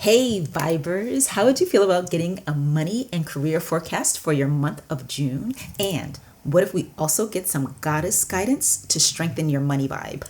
Hey Vibers, how would you feel about getting a money and career forecast for your month of June? And what if we also get some goddess guidance to strengthen your money vibe?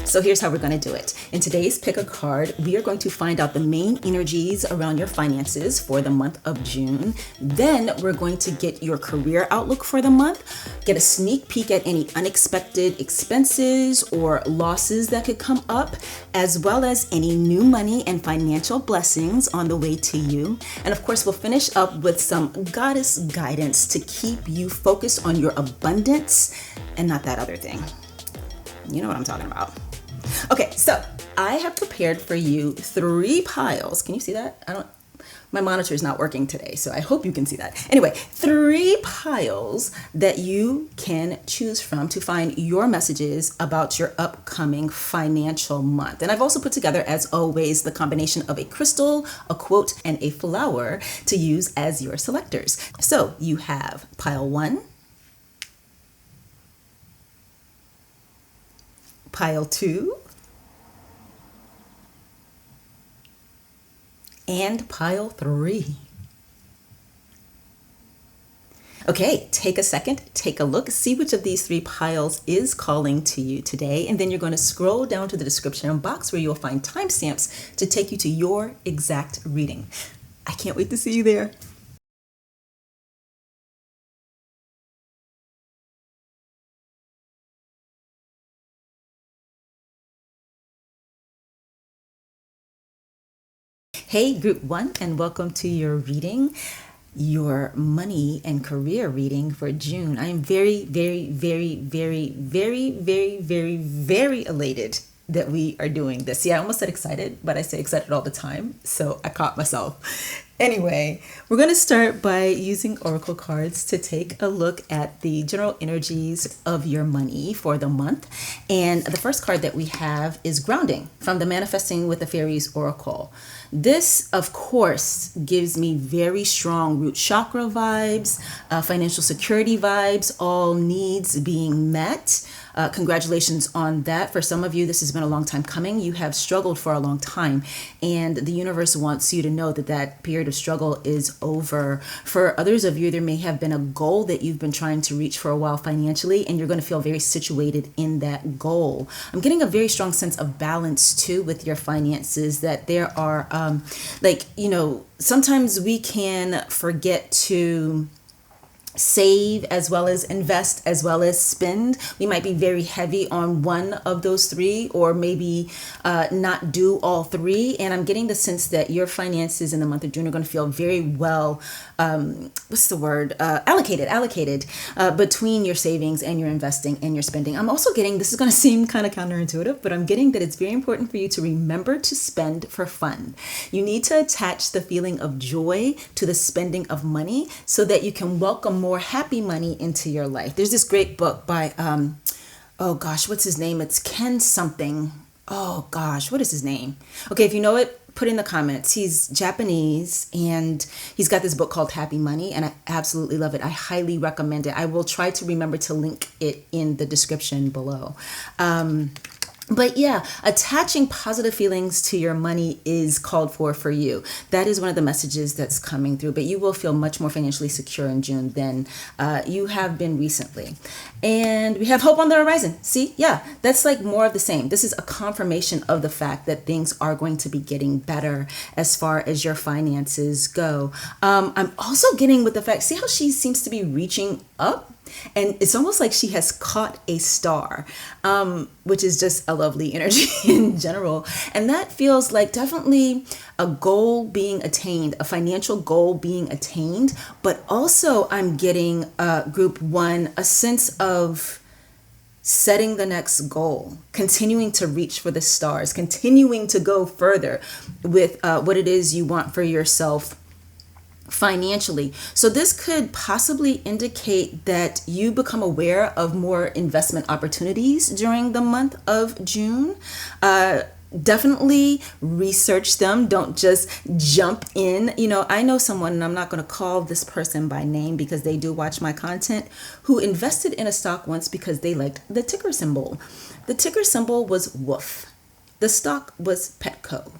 So here's how we're going to do it. In today's Pick a Card, we are going to find out the main energies around your finances for the month of June. Then we're going to get your career outlook for the month, get a sneak peek at any unexpected expenses or losses that could come up, as well as any new money and financial blessings on the way to you. And of course, we'll finish up with some goddess guidance to keep you focused on your abundance and not that other thing. You know what I'm talking about. Okay, so I have prepared for you 3 piles. Can you see that? My monitor is not working today, so I hope you can see that. Anyway, 3 piles that you can choose from to find your messages about your upcoming financial month. And I've also put together, as always, the combination of a crystal, a quote, and a flower to use as your selectors. So you have pile 1, pile 2, and pile 3. Okay, take a second, take a look, see which of these 3 piles is calling to you today, and then you're going to scroll down to the description box where you'll find timestamps to take you to your exact reading. I can't wait to see you there. Hey, Group 1, and welcome to your reading, your money and career reading for June. I am very, very, very, very, very, very, very, very elated that we are doing this. Yeah, I almost said excited, but I say excited all the time, so I caught myself. Anyway, we're going to start by using oracle cards to take a look at the general energies of your money for the month. And the first card that we have is grounding from the Manifesting with the Fairies Oracle. This, of course, gives me very strong root chakra vibes, financial security vibes, all needs being met. Congratulations on that. For some of you, this has been a long time coming. You have struggled for a long time, and the universe wants you to know that that period of struggle is over. For others of you, there may have been a goal that you've been trying to reach for a while financially, and you're going to feel very situated in that goal. I'm getting a very strong sense of balance too with your finances, that there are sometimes we can forget to save as well as invest as well as spend. We might be very heavy on one of those 3, or maybe not do all 3. And I'm getting the sense that your finances in the month of June are going to feel very well, allocated between your savings and your investing and your spending. I'm also getting, this is going to seem kind of counterintuitive, but I'm getting that it's very important for you to remember to spend for fun. You need to attach the feeling of joy to the spending of money so that you can welcome more happy money into your life. There's this great book by, what's his name? It's Ken something. Oh gosh, what is his name? Okay, if you know it, put in the comments. He's Japanese, and he's got this book called Happy Money, and I absolutely love it. I highly recommend it. I will try to remember to link it in the description below. But yeah, attaching positive feelings to your money is called for you. That is one of the messages that's coming through, but you will feel much more financially secure in June than you have been recently. And we have hope on the horizon. See, yeah, that's like more of the same. This is a confirmation of the fact that things are going to be getting better as far as your finances go. I'm also getting with the fact, see how she seems to be reaching up? And it's almost like she has caught a star, which is just a lovely energy in general. And that feels like definitely a goal being attained, a financial goal being attained. But also I'm getting, Group 1, a sense of setting the next goal, continuing to reach for the stars, continuing to go further with what it is you want for yourself financially. So this could possibly indicate that you become aware of more investment opportunities during the month of June. definitely research them. Don't just jump in. I know someone, and I'm not going to call this person by name because they do watch my content, who invested in a stock once because they liked the ticker symbol. The ticker symbol was WOOF. The stock was Petco.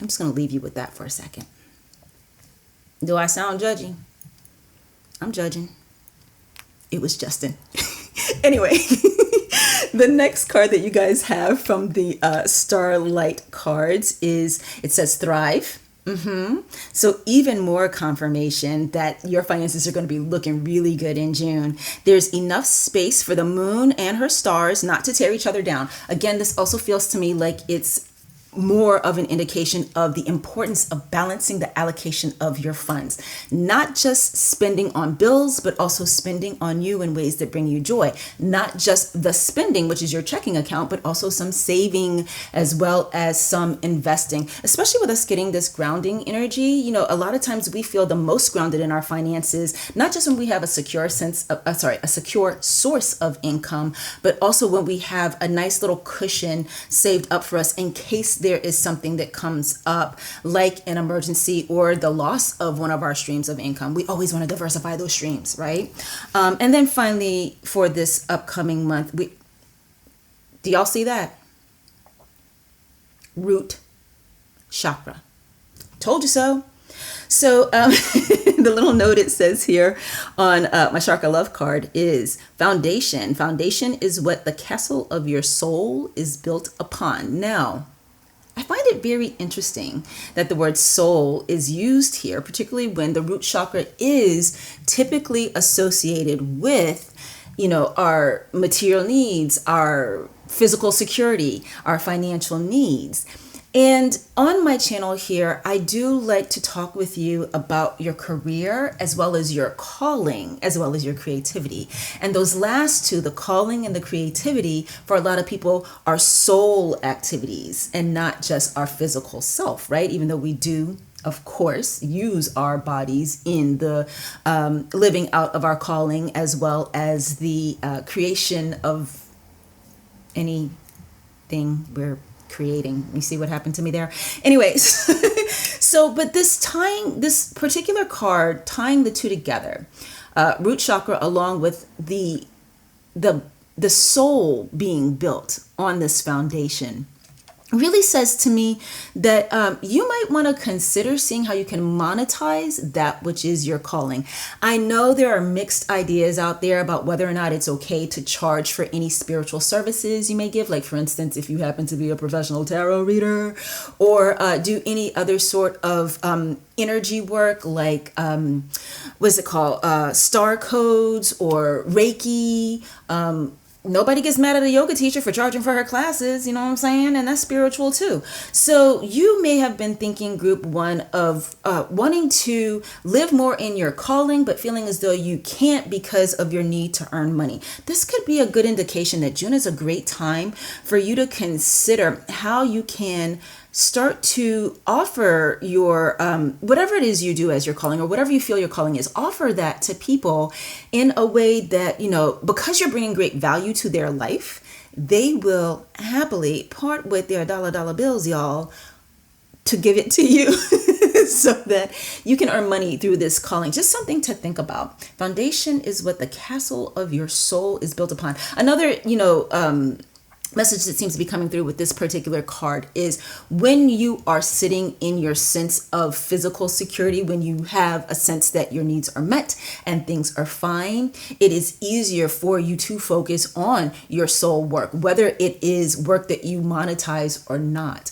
I'm just going to leave you with that for a second. Do I sound judgy? I'm judging. It was Justin. Anyway, the next card that you guys have from the Starlight Cards it says Thrive. So even more confirmation that your finances are going to be looking really good in June. There's enough space for the moon and her stars not to tear each other down. Again, this also feels to me like it's more of an indication of the importance of balancing the allocation of your funds, not just spending on bills, but also spending on you in ways that bring you joy. Not just the spending, which is your checking account, but also some saving as well as some investing, especially with us getting this grounding energy. A lot of times we feel the most grounded in our finances, not just when we have a secure a secure source of income, but also when we have a nice little cushion saved up for us in case there is something that comes up like an emergency or the loss of one of our streams of income. We always want to diversify those streams, right? And then finally, for this upcoming month, do y'all see that? Root chakra. Told you so. So the little note it says here on my Chakra Love card is foundation. Foundation is what the castle of your soul is built upon. Now, I find it very interesting that the word soul is used here, particularly when the root chakra is typically associated with, our material needs, our physical security, our financial needs. And on my channel here, I do like to talk with you about your career as well as your calling, as well as your creativity. And those last two, the calling and the creativity, for a lot of people are soul activities and not just our physical self, right? Even though we do, of course, use our bodies in the living out of our calling as well as the creation of anything we're creating. You see what happened to me there? Anyways, but this particular card, tying the two together, root chakra along with the soul being built on this foundation, really says to me that you might want to consider seeing how you can monetize that which is your calling. I know there are mixed ideas out there about whether or not it's okay to charge for any spiritual services you may give. Like, for instance, if you happen to be a professional tarot reader or do any other sort of energy work, like what's it called? Star codes or Reiki. Nobody gets mad at a yoga teacher for charging for her classes, you know what I'm saying? And that's spiritual too. So you may have been thinking, group one, of wanting to live more in your calling, but feeling as though you can't because of your need to earn money. This could be a good indication that June is a great time for you to consider how you can start to offer your whatever it is you do as your calling, or whatever you feel your calling is, offer that to people in a way that, because you're bringing great value to their life, they will happily part with their dollar bills, y'all, to give it to you so that you can earn money through this calling. Just something to think about. Foundation is what the castle of your soul is built upon. Another, message that seems to be coming through with this particular card is when you are sitting in your sense of physical security, when you have a sense that your needs are met and things are fine, it is easier for you to focus on your soul work, whether it is work that you monetize or not.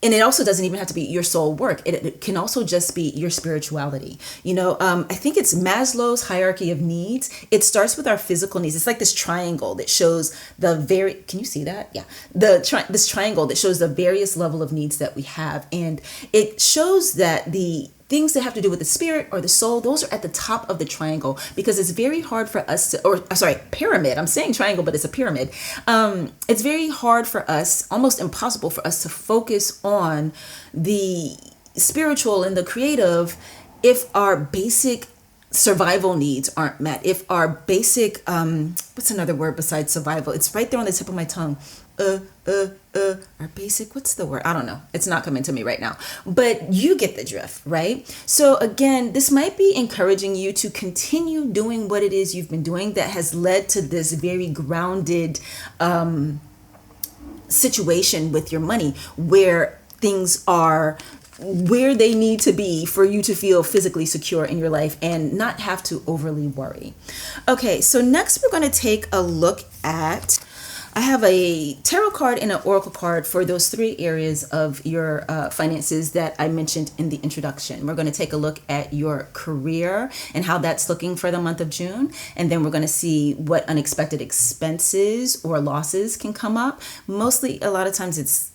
And it also doesn't even have to be your soul work. It can also just be your spirituality. I think it's Maslow's hierarchy of needs. It starts with our physical needs. It's like this triangle that shows can you see that? Yeah. This triangle that shows the various level of needs that we have. And it shows that the things that have to do with the spirit or the soul, those are at the top of the triangle, because it's very hard for us to, pyramid. I'm saying triangle, but it's a pyramid. It's very hard for us, almost impossible for us to focus on the spiritual and the creative if our basic survival needs aren't met. If our basic, what's another word besides survival? It's right there on the tip of my tongue. or basic, what's the word? I don't know. It's not coming to me right now. But you get the drift, right? So again, this might be encouraging you to continue doing what it is you've been doing that has led to this very grounded situation with your money, where things are where they need to be for you to feel physically secure in your life and not have to overly worry. Okay, so next we're going to take a look at, I have a tarot card and an oracle card for those three areas of your finances that I mentioned in the introduction. We're going to take a look at your career and how that's looking for the month of June. And then we're going to see what unexpected expenses or losses can come up. Mostly, a lot of times it's,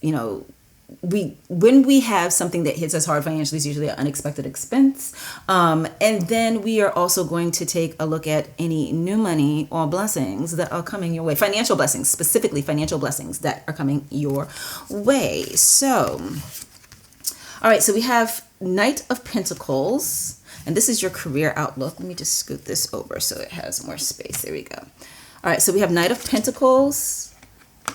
when we have something that hits us hard financially, it's usually an unexpected expense. And then we are also going to take a look at any new money or blessings that are coming your way. Financial blessings, specifically financial blessings that are coming your way. So, all right, so we have Knight of Pentacles, and this is your career outlook. Let me just scoot this over so it has more space. There we go. All right, so we have Knight of Pentacles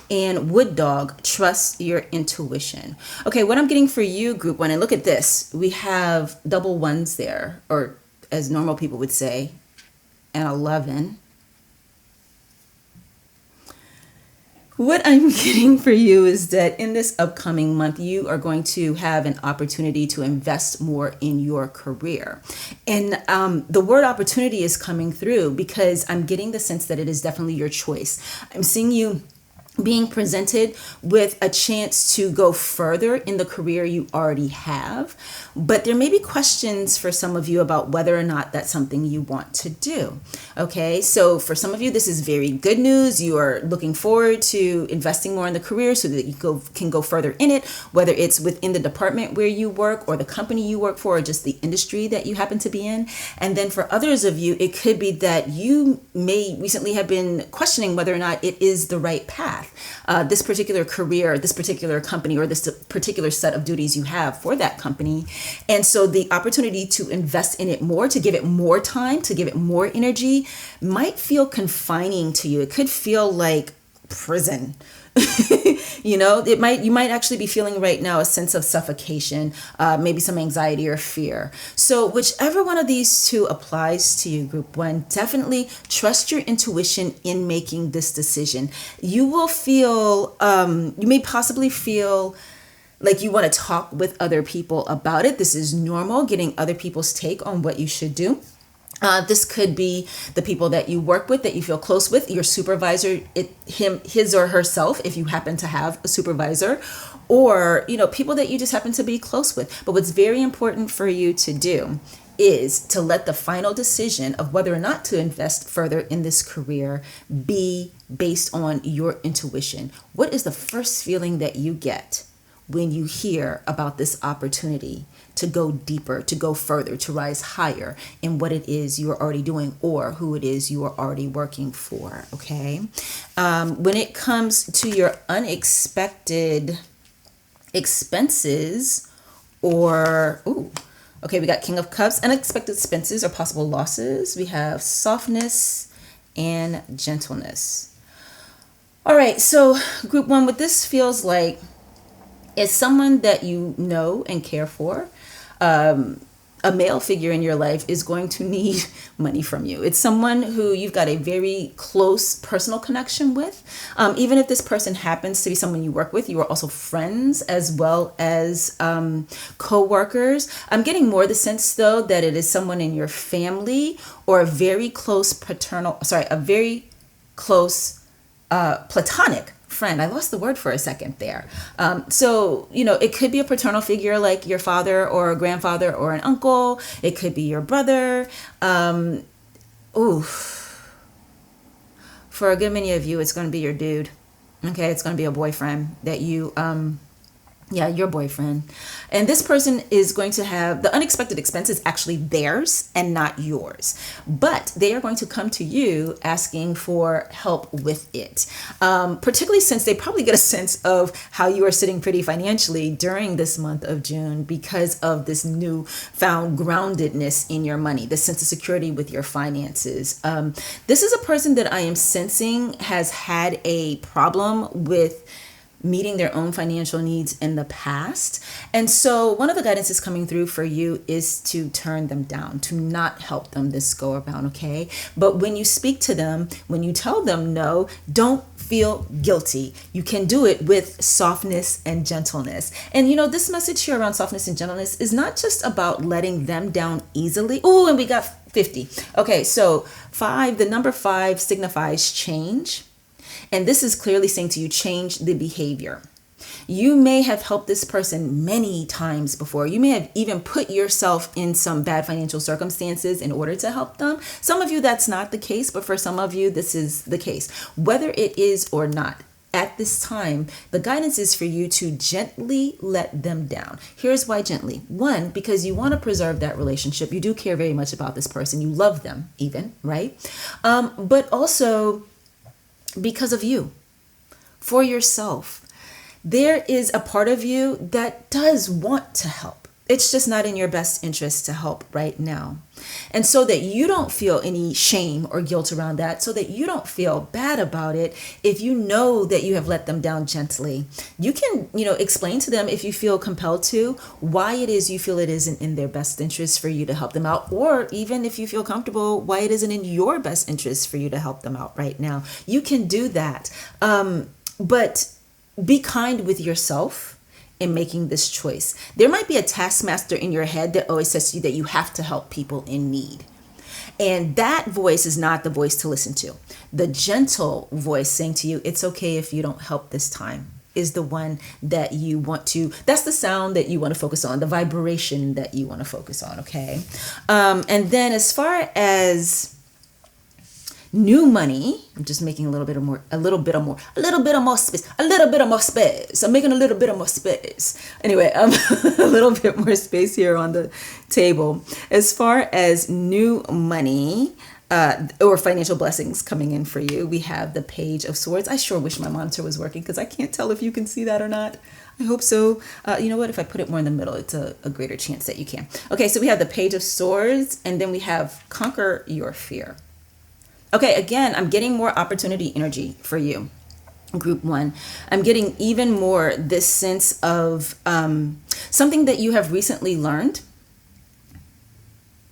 and Wood Dog, trust your intuition. Okay, what I'm getting for you, group one, and look at this. We have double ones there, or as normal people would say, an 11. What I'm getting for you is that in this upcoming month, you are going to have an opportunity to invest more in your career. And the word opportunity is coming through because I'm getting the sense that it is definitely your choice. I'm seeing you being presented with a chance to go further in the career you already have. But there may be questions for some of you about whether or not that's something you want to do. Okay, so for some of you, this is very good news. You are looking forward to investing more in the career so that you can go further in it, whether it's within the department where you work or the company you work for or just the industry that you happen to be in. And then for others of you, it could be that you may recently have been questioning whether or not it is the right path. This particular career, this particular company, or this particular set of duties you have for that company. And so the opportunity to invest in it more, to give it more time, to give it more energy might feel confining to you. It could feel like prison. You might actually be feeling right now a sense of suffocation, maybe some anxiety or fear. So whichever one of these two applies to you, group one, definitely trust your intuition in making this decision. You will feel, you may possibly feel like you want to talk with other people about it. This is normal, getting other people's take on what you should do. This could be the people that you work with, that you feel close with, your supervisor, his or herself, if you happen to have a supervisor, or, people that you just happen to be close with. But what's very important for you to do is to let the final decision of whether or not to invest further in this career be based on your intuition. What is the first feeling that you get when you hear about this opportunity to go deeper, to go further, to rise higher in what it is you are already doing or who it is you are already working for, okay? When it comes to your unexpected expenses okay, we got King of Cups, unexpected expenses or possible losses. We have softness and gentleness. All right, so group one, what this feels like is someone that you know and care for. A male figure in your life is going to need money from you. It's someone who you've got a very close personal connection with. Even if this person happens to be someone you work with, you are also friends as well as co-workers. I'm getting more the sense, though, that it is someone in your family or a very close platonic friend. I lost the word for a second there. So, it could be a paternal figure like your father or a grandfather or an uncle. It could be your brother. For a good many of you, it's going to be your dude. Okay, it's going to be a boyfriend that you Yeah, your boyfriend. And this person is going to have the unexpected expenses actually theirs and not yours. But they are going to come to you asking for help with it. Particularly since they probably get a sense of how you are sitting pretty financially during this month of June because of this newfound groundedness in your money, the sense of security with your finances. This is a person that I am sensing has had a problem with meeting their own financial needs in the past. And so one of the guidances coming through for you is to turn them down, to not help them this go around, okay? But when you speak to them, when you tell them no, don't feel guilty. You can do it with softness and gentleness. And this message here around softness and gentleness is not just about letting them down easily. Oh, and we got 50. Okay, so 5, the number 5 signifies change. And this is clearly saying to you, change the behavior. You may have helped this person many times before. You may have even put yourself in some bad financial circumstances in order to help them. Some of you, that's not the case, but for some of you, this is the case. Whether it is or not, at this time, the guidance is for you to gently let them down. Here's why gently. 1, because you want to preserve that relationship. You do care very much about this person. You love them even, right? But also because of you, for yourself. There is a part of you that does want to help. It's just not in your best interest to help right now. And so that you don't feel any shame or guilt around that, so that you don't feel bad about it, if you know that you have let them down gently, you can, explain to them if you feel compelled to, why it is you feel it isn't in their best interest for you to help them out, or even if you feel comfortable, why it isn't in your best interest for you to help them out right now. You can do that. But be kind with yourself in making this choice. There might be a taskmaster in your head that always says to you that you have to help people in need. And that voice is not the voice to listen to. The gentle voice saying to you, it's okay if you don't help this time, is the one that you want to, that's the sound that you want to focus on, the vibration that you want to focus on, okay? And then as far as new money, I'm just making a little bit of more space. I'm making a little bit of more space. Anyway, a little bit more space here on the table. As far as new money, or financial blessings coming in for you, we have the Page of Swords. I sure wish my monitor was working because I can't tell if you can see that or not. I hope so. You know what? If I put it more in the middle, it's a greater chance that you can. Okay, so we have the Page of Swords, and then we have Conquer Your Fear. Okay, again, I'm getting more opportunity energy for you, Group 1. I'm getting even more this sense of something that you have recently learned.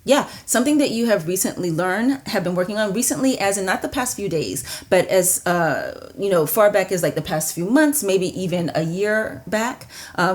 Yeah, something that you have recently learned, have been working on recently, as in not the past few days, but as, far back as like the past few months, maybe even a year back,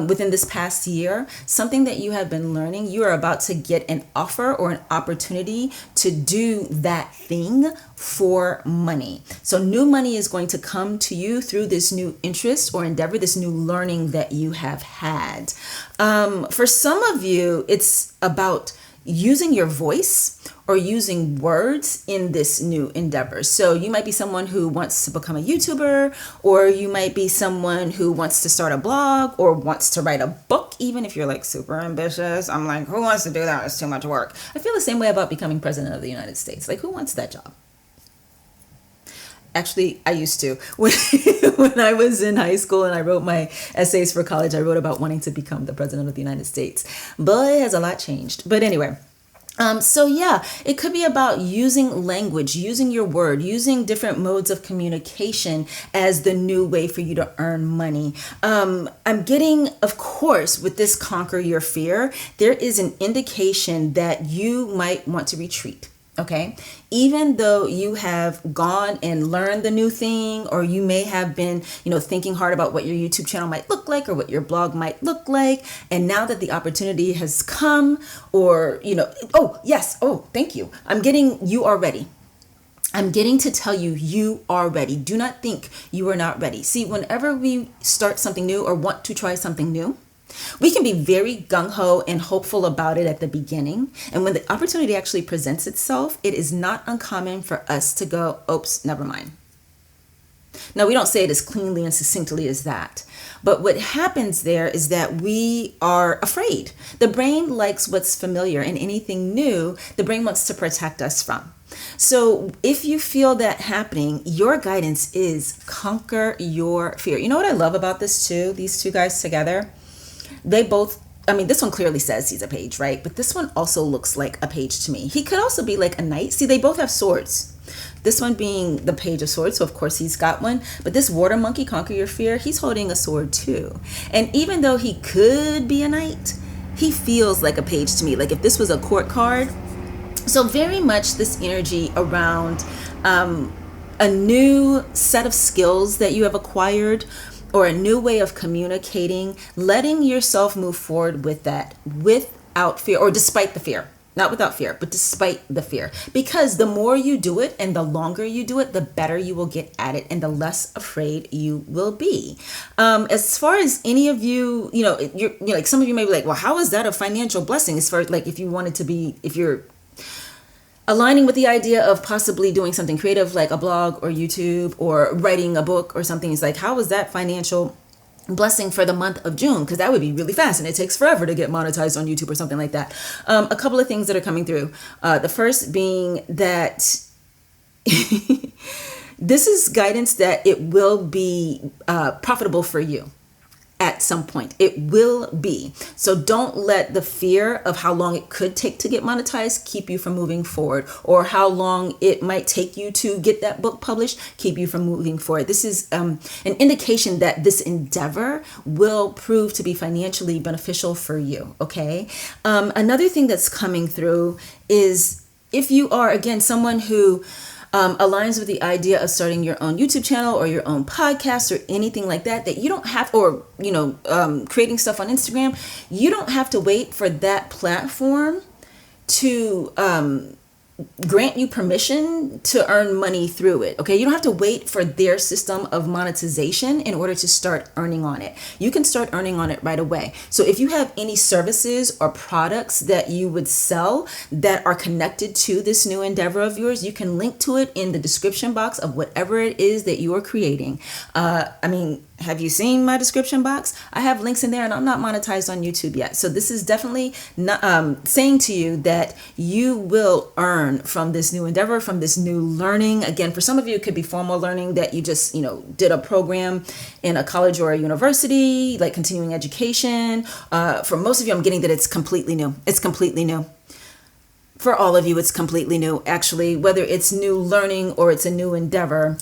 within this past year, something that you have been learning, you are about to get an offer or an opportunity to do that thing for money. So new money is going to come to you through this new interest or endeavor, this new learning that you have had. For some of you, it's about using your voice or using words in this new endeavor. So you might be someone who wants to become a YouTuber, or you might be someone who wants to start a blog or wants to write a book, even if you're like super ambitious. I'm like, who wants to do that? It's too much work. I feel the same way about becoming president of the United States. Like, who wants that job? Actually, I used to. When I was in high school and I wrote my essays for college, I wrote about wanting to become the president of the United States. But it has a lot changed. But anyway, so yeah, it could be about using language, using your word, using different modes of communication as the new way for you to earn money. I'm getting, of course, with this Conquer Your Fear, there is an indication that you might want to retreat. Okay, even though you have gone and learned the new thing, or you may have been, thinking hard about what your YouTube channel might look like or what your blog might look like. And now that the opportunity has come, or, thank you. I'm getting, you are ready. I'm getting to tell you, you are ready. Do not think you are not ready. See, whenever we start something new or want to try something new, we can be very gung-ho and hopeful about it at the beginning. And when the opportunity actually presents itself, it is not uncommon for us to go, oops, never mind. Now, we don't say it as cleanly and succinctly as that. But what happens there is that we are afraid. The brain likes what's familiar, and anything new, the brain wants to protect us from. So if you feel that happening, your guidance is conquer your fear. You know what I love about this too? These two guys together, they both, I mean, this one clearly says he's a page, right? But this one also looks like a page to me. He could also be like a knight. See, they both have swords. This one being the page of swords, so of course he's got one. But this water monkey, conquer your fear, he's holding a sword too. And even though he could be a knight, he feels like a page to me. Like if this was a court card. So very much this energy around a new set of skills that you have acquired, or a new way of communicating, letting yourself move forward with that without fear, or despite the fear. Not without fear, but despite the fear. Because the more you do it and the longer you do it, the better you will get at it and the less afraid you will be. As far as any of you, you're like, some of you may be like, well, how is that a financial blessing? As far as like, if you're aligning with the idea of possibly doing something creative like a blog or YouTube or writing a book or something, it's like, how is that financial blessing for the month of June? Because that would be really fast and it takes forever to get monetized on YouTube or something like that. A couple of things that are coming through. The first being that this is guidance that it will be profitable for you. At some point, it will be. So don't let the fear of how long it could take to get monetized keep you from moving forward, or how long it might take you to get that book published keep you from moving forward. This is an indication that this endeavor will prove to be financially beneficial for you. Okay. Another thing that's coming through is if you are, again, someone who aligns with the idea of starting your own YouTube channel or your own podcast or anything like that, that you don't have, or, creating stuff on Instagram, you don't have to wait for that platform to grant you permission to earn money through it. Okay. You don't have to wait for their system of monetization in order to start earning on it. You can start earning on it right away. So if you have any services or products that you would sell that are connected to this new endeavor of yours, you can link to it in the description box of whatever it is that you are creating. Have you seen my description box? I have links in there, and I'm not monetized on YouTube yet. So this is definitely not, saying to you that you will earn from this new endeavor, from this new learning. Again, for some of you, it could be formal learning that you just, did a program in a college or a university, like continuing education. For most of you, I'm getting that it's completely new. It's completely new. For all of you, it's completely new. Actually, whether it's new learning or it's a new endeavor,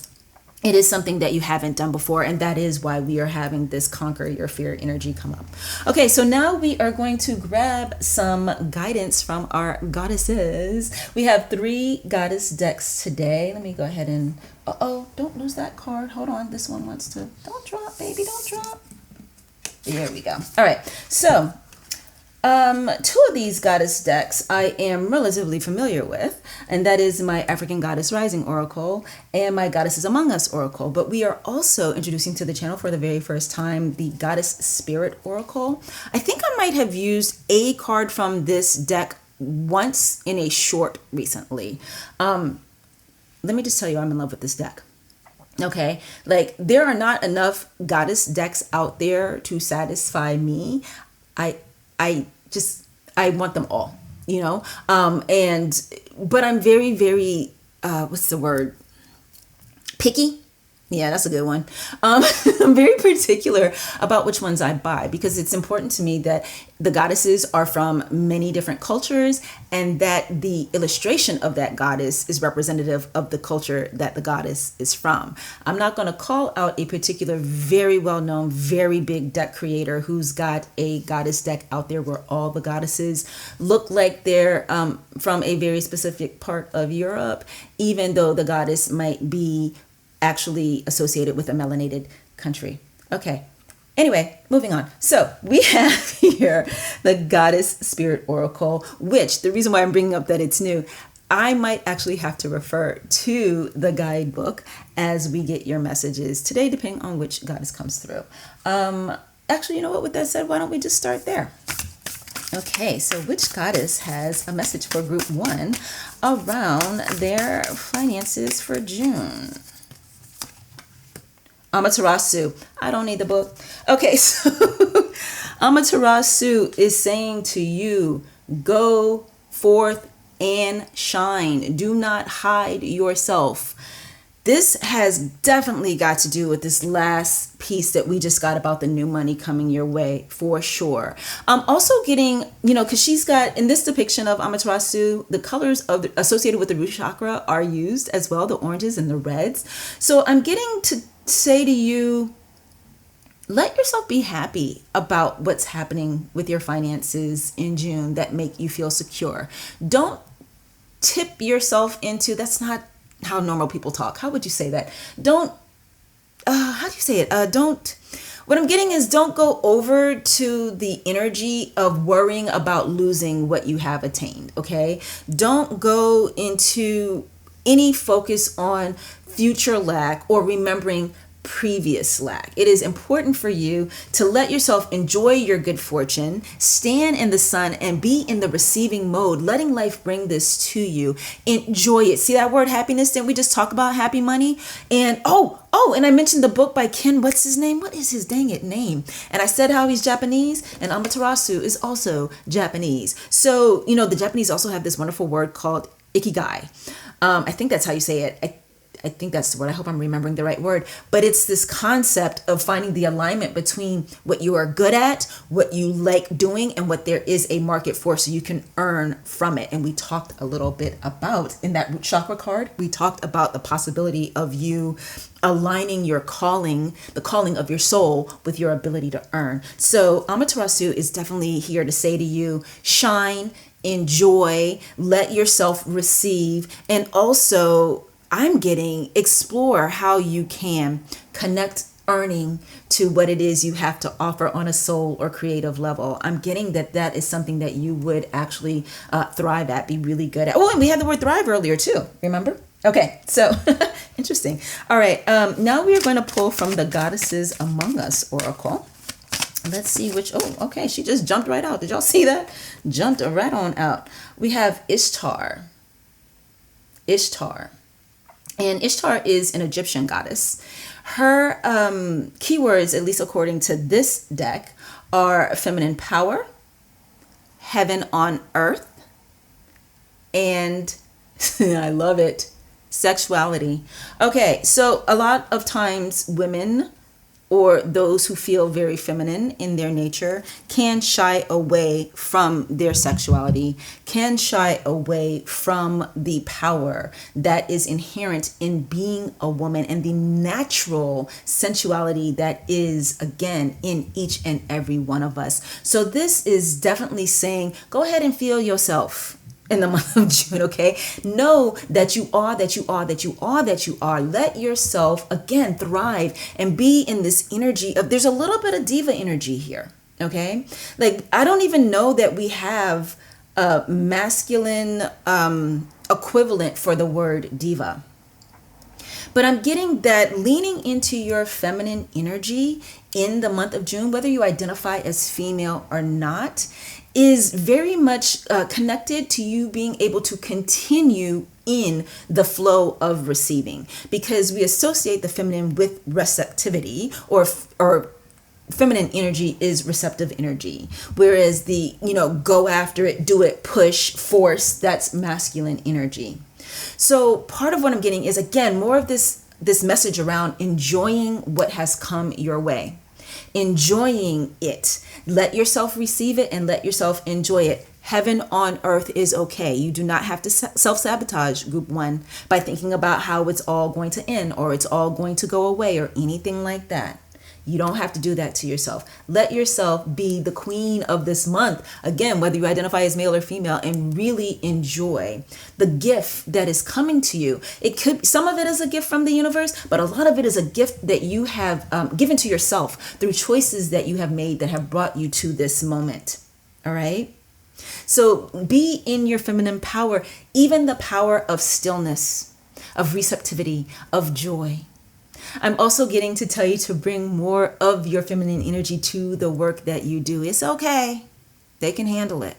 it is something that you haven't done before, and that is why we are having this conquer your fear energy come up. Okay, so now we are going to grab some guidance from our goddesses. We have 3 goddess decks today. Let me go ahead and, don't lose that card. Hold on, this one wants to, don't drop, baby, don't drop. There we go. All right, so 2 of these goddess decks I am relatively familiar with, and that is my African Goddess Rising Oracle and my Goddesses Among Us Oracle. But we are also introducing to the channel for the very first time the Goddess Spirit Oracle. I think I might have used a card from this deck once in a short recently. Let me just tell you, I'm in love with this deck. Okay, like there are not enough goddess decks out there to satisfy me. I want them all, but I'm very, very, what's the word? Picky. Yeah, that's a good one. I'm very particular about which ones I buy, because it's important to me that the goddesses are from many different cultures, and that the illustration of that goddess is representative of the culture that the goddess is from. I'm not going to call out a particular very well-known, very big deck creator who's got a goddess deck out there where all the goddesses look like they're from a very specific part of Europe, even though the goddess might be actually associated with a melanated country. Okay. Anyway, moving on. So we have here the Goddess Spirit Oracle, which the reason why I'm bringing up that it's new, I might actually have to refer to the guidebook as we get your messages today, depending on which goddess comes through. Actually, you know what? With that said, why don't we just start there? Okay, so which goddess has a message for group 1 around their finances for June? Amaterasu. I don't need the book. Okay, so Amaterasu is saying to you, go forth and shine. Do not hide yourself. This has definitely got to do with this last piece that we just got about the new money coming your way, for sure. I'm also getting, because she's got, in this depiction of Amaterasu, the colors associated with the root chakra are used as well, the oranges and the reds. So I'm getting to say to you, let yourself be happy about what's happening with your finances in June that make you feel secure. Don't tip yourself into, that's not how normal people talk. How would you say that? How do you say it? What I'm getting is, don't go over to the energy of worrying about losing what you have attained, okay? Don't go into any focus on future lack or remembering previous lack. It is important for you to let yourself enjoy your good fortune, stand in the sun, and be in the receiving mode, letting life bring this to you. Enjoy it. See that word happiness? Didn't we just talk about happy money? And and I mentioned the book by Ken, what's his name? What is his dang it name? And I said how he's Japanese, and Amaterasu is also Japanese. So, the Japanese also have this wonderful word called ikigai. I think that's how you say it. I think that's the word. I hope I'm remembering the right word. But it's this concept of finding the alignment between what you are good at, what you like doing, and what there is a market for, so you can earn from it. And we talked a little bit about, in that root chakra card, we talked about the possibility of you aligning your calling, the calling of your soul, with your ability to earn. So Amaterasu is definitely here to say to you, shine, enjoy, let yourself receive, and also I'm getting, explore how you can connect earning to what it is you have to offer on a soul or creative level. I'm getting that is something that you would actually thrive at, be really good at. Oh, and we had the word thrive earlier too, remember? Okay, so interesting. All right, now we are going to pull from the Goddesses Among Us Oracle. Let's see which, okay, she just jumped right out. Did y'all see that? Jumped right on out. We have Ishtar. And Ishtar is an Egyptian goddess. Her keywords, at least according to this deck, are feminine power, heaven on earth, and I love it, sexuality. Okay, so a lot of times women, or those who feel very feminine in their nature, can shy away from their sexuality, can shy away from the power that is inherent in being a woman and the natural sensuality that is, again, in each and every one of us. So this is definitely saying, go ahead and feel yourself in the month of June, okay? Know that you are. Let yourself, again, thrive and be in this energy of, there's a little bit of diva energy here, okay? Like, I don't even know that we have a masculine equivalent for the word diva. But I'm getting that leaning into your feminine energy in the month of June, whether you identify as female or not, is very much connected to you being able to continue in the flow of receiving, because we associate the feminine with receptivity, or feminine energy is receptive energy, whereas the go after it, do it, push, force, that's masculine energy. So part of what I'm getting is, again, more of this message around enjoying what has come your way. Enjoying it. Let yourself receive it and let yourself enjoy it. Heaven on earth is okay. You do not have to self-sabotage, group one, by thinking about how it's all going to end or it's all going to go away or anything like that. You don't have to do that to yourself. Let yourself be the queen of this month. Again, whether you identify as male or female, and really enjoy the gift that is coming to you. It could, some of it is a gift from the universe, but a lot of it is a gift that you have given to yourself through choices that you have made that have brought you to this moment. All right? So be in your feminine power, even the power of stillness, of receptivity, of joy. I'm also getting to tell you to bring more of your feminine energy to the work that you do. It's okay. They can handle it.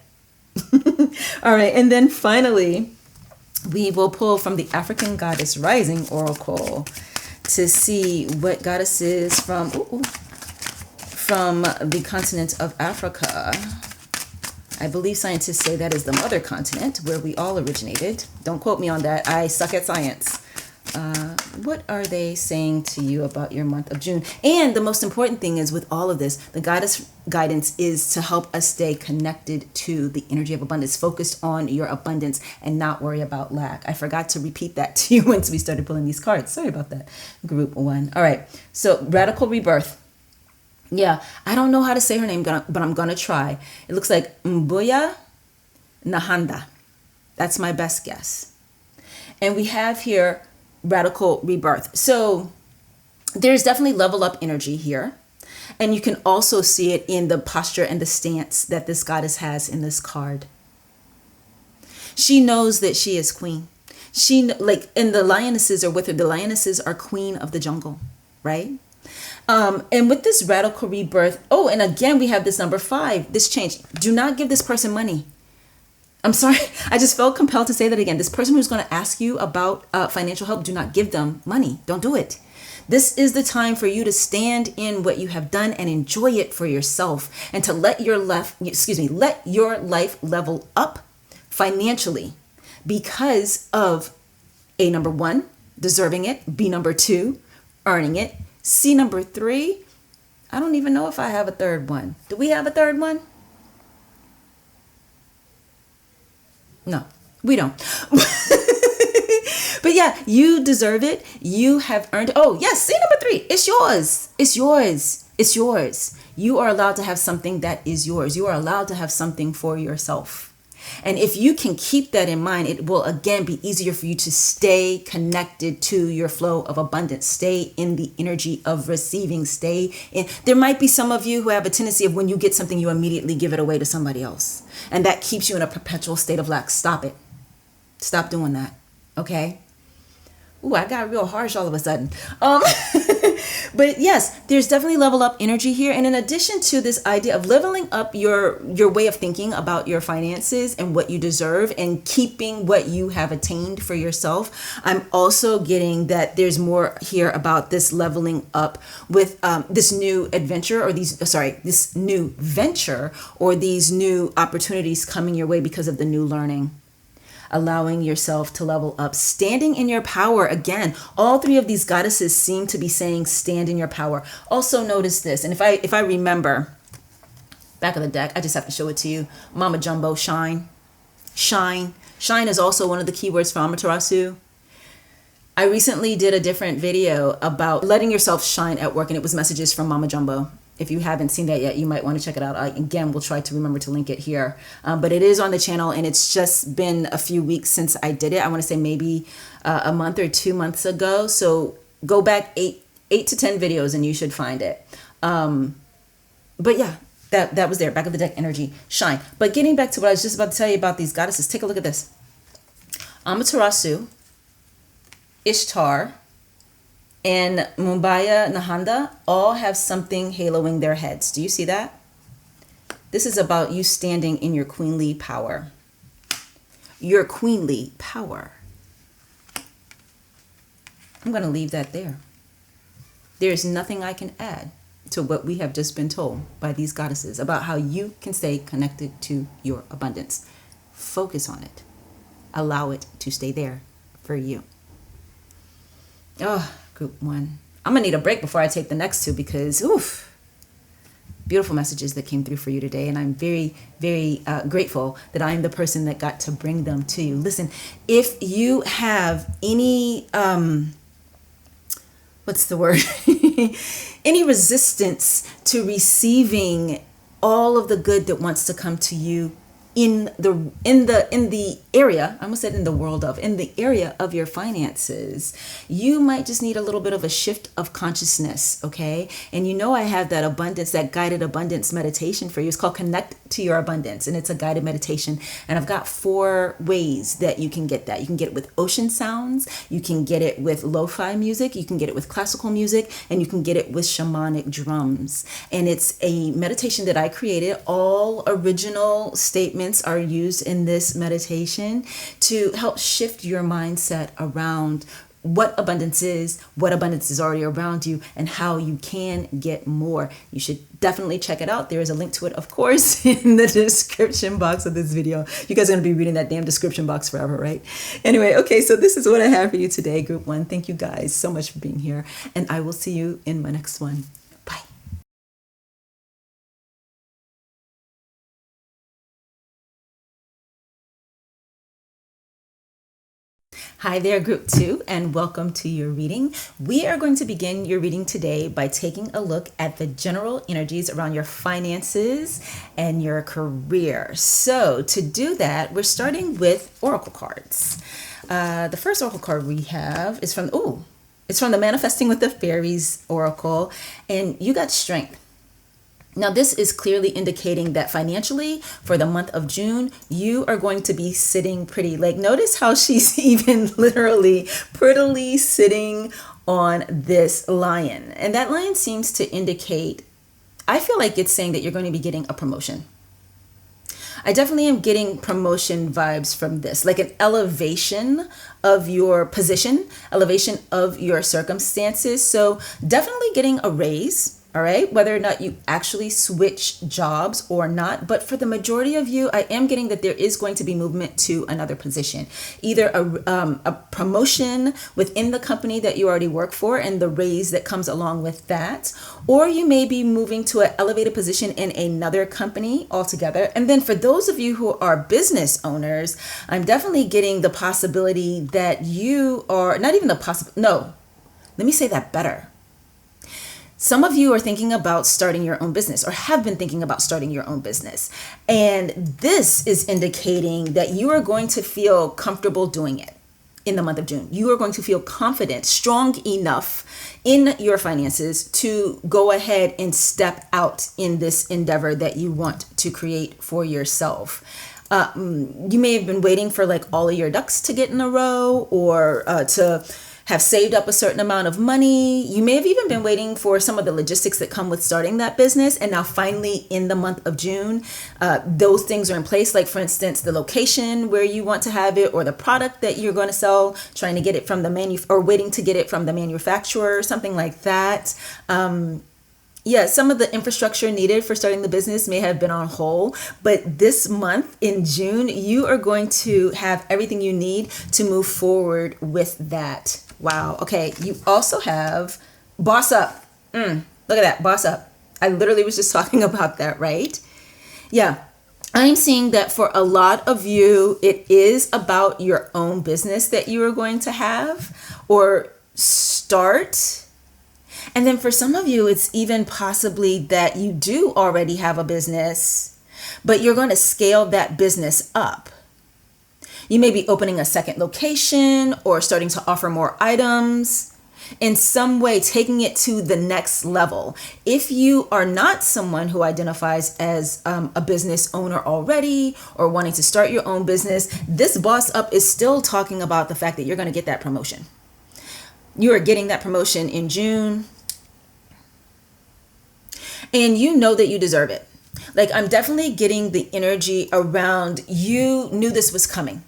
All right. And then finally, we will pull from the African Goddess Rising Oracle. to see what goddesses from the continent of Africa. I believe scientists say that is the mother continent where we all originated. Don't quote me on that. I suck at science. What are they saying to you about your month of June? And the most important thing is with all of this, the goddess guidance is to help us stay connected to the energy of abundance, focused on your abundance and not worry about lack. I forgot to repeat that to you once we started pulling these cards. Sorry about that. Group 1. All right. So radical rebirth. Yeah, I don't know how to say her name, but I'm going to try. It looks like Mbuya Nahanda. That's my best guess. And we have here radical rebirth. So there's definitely level up energy here. And you can also see it in the posture and the stance that this goddess has in this card. She knows that she is queen. And the lionesses are with her. The lionesses are queen of the jungle, right? And with this radical rebirth, and again, we have this number 5, this change. Do not give this person money. I'm sorry. I just felt compelled to say that again. This person who's going to ask you about financial help, do not give them money. Don't do it. This is the time for you to stand in what you have done and enjoy it for yourself, and to let your life level up financially because of A, number 1, deserving it. B, number 2, earning it. C, number 3, I don't even know if I have a third one. Do we have a third one? No, we don't. But yeah, you deserve it. You have earned it. Oh, yes, C, number 3, it's yours. It's yours. It's yours. You are allowed to have something that is yours. You are allowed to have something for yourself. And if you can keep that in mind, it will again be easier for you to stay connected to your flow of abundance. Stay in the energy of receiving. Stay in. There might be some of you who have a tendency of when you get something, you immediately give it away to somebody else. And that keeps you in a perpetual state of lack. Stop it. Stop doing that. Okay? Ooh, I got real harsh all of a sudden. But yes, there's definitely level up energy here. And in addition to this idea of leveling up your way of thinking about your finances and what you deserve and keeping what you have attained for yourself, I'm also getting that there's more here about this leveling up with this new adventure or this new venture or these new opportunities coming your way because of the new learning. Allowing yourself to level up, standing in your power. Again, all 3 of these goddesses seem to be saying stand in your power. Also notice this, and if I remember back of the deck, I just have to show it to you. Mama Jumbo, shine. Shine is also one of the keywords for Amaterasu. I recently did a different video about letting yourself shine at work, and it was messages from Mama Jumbo. If you haven't seen that yet, you might want to check it out. Again, we'll try to remember to link it here. But it is on the channel, and it's just been a few weeks since I did it. I want to say maybe a month or 2 months ago. So go back 8 to 10 videos and you should find it. But yeah, that was there. Back of the deck energy, shine. But getting back to what I was just about to tell you about these goddesses, take a look at this. Amaterasu, Ishtar, and Mbuya Nahanda all have something haloing their heads. Do you see that? This is about you standing in your queenly power. Your queenly power. I'm going to leave that there. There's nothing I can add to what we have just been told by these goddesses about how you can stay connected to your abundance. Focus on it. Allow it to stay there for you. Oh, group 1. I'm going to need a break before I take the next 2 because, beautiful messages that came through for you today. And I'm very, very grateful that I'm the person that got to bring them to you. Listen, if you have any, what's the word? Any resistance to receiving all of the good that wants to come to you in the area, I almost said in the area of your finances, you might just need a little bit of a shift of consciousness, okay? And I have that abundance, that guided abundance meditation for you. It's called Connect to Your Abundance, and it's a guided meditation. And I've got 4 ways that you can get that. You can get it with ocean sounds, you can get it with lo-fi music, you can get it with classical music, and you can get it with shamanic drums. And it's a meditation that I created. All original statements are used in this meditation to help shift your mindset around what abundance is, what abundance is already around you, and how you can get more. You should definitely check it out. There is a link to it, of course, in the description box of this video. You guys are going to be reading that damn description box forever, right? Anyway, okay, so this is what I have for you today, Group 1. Thank you guys so much for being here, and I will see you in my next one. Bye. Hi there, Group 2, and welcome to your reading. We are going to begin your reading today by taking a look at the general energies around your finances and your career. So to do that, we're starting with oracle cards. The first oracle card we have is from, it's from the Manifesting with the Fairies oracle, and you got strength. Now, this is clearly indicating that financially for the month of June, you are going to be sitting pretty. Like, notice how she's even literally prettily sitting on this lion. And that lion seems to indicate, I feel like it's saying that you're going to be getting a promotion. I definitely am getting promotion vibes from this, like an elevation of your position, elevation of your circumstances. So definitely getting a raise. All right, whether or not you actually switch jobs or not. But for the majority of you, I am getting that there is going to be movement to another position, either a promotion within the company that you already work for and the raise that comes along with that, or you may be moving to an elevated position in another company altogether. And then for those of you who are business owners, I'm definitely getting the possibility that you are not even no, let me say that better. Some of you are thinking about starting your own business or have been thinking about starting your own business. And this is indicating that you are going to feel comfortable doing it in the month of June. You are going to feel confident, strong enough in your finances to go ahead and step out in this endeavor that you want to create for yourself. You may have been waiting for like all of your ducks to get in a row or to have saved up a certain amount of money. You may have even been waiting for some of the logistics that come with starting that business. And now finally in the month of June, those things are in place. Like for instance, the location where you want to have it or the product that you're going to sell, trying to get it from the or waiting to get it from the manufacturer or something like that. Yeah, some of the infrastructure needed for starting the business may have been on hold, but this month in June, you are going to have everything you need to move forward with that. Wow. Okay. You also have boss up. Look at that. Boss up. I literally was just talking about that, right? Yeah. I'm seeing that for a lot of you, it is about your own business that you are going to have or start. And then for some of you, it's even possibly that you do already have a business, but you're going to scale that business up. You may be opening a second location or starting to offer more items, in some way taking it to the next level. If you are not someone who identifies as a business owner already or wanting to start your own business, this boss up is still talking about the fact that you're going to get that promotion. You are getting that promotion in June. And you know that you deserve it. Like, I'm definitely getting the energy around you knew this was coming.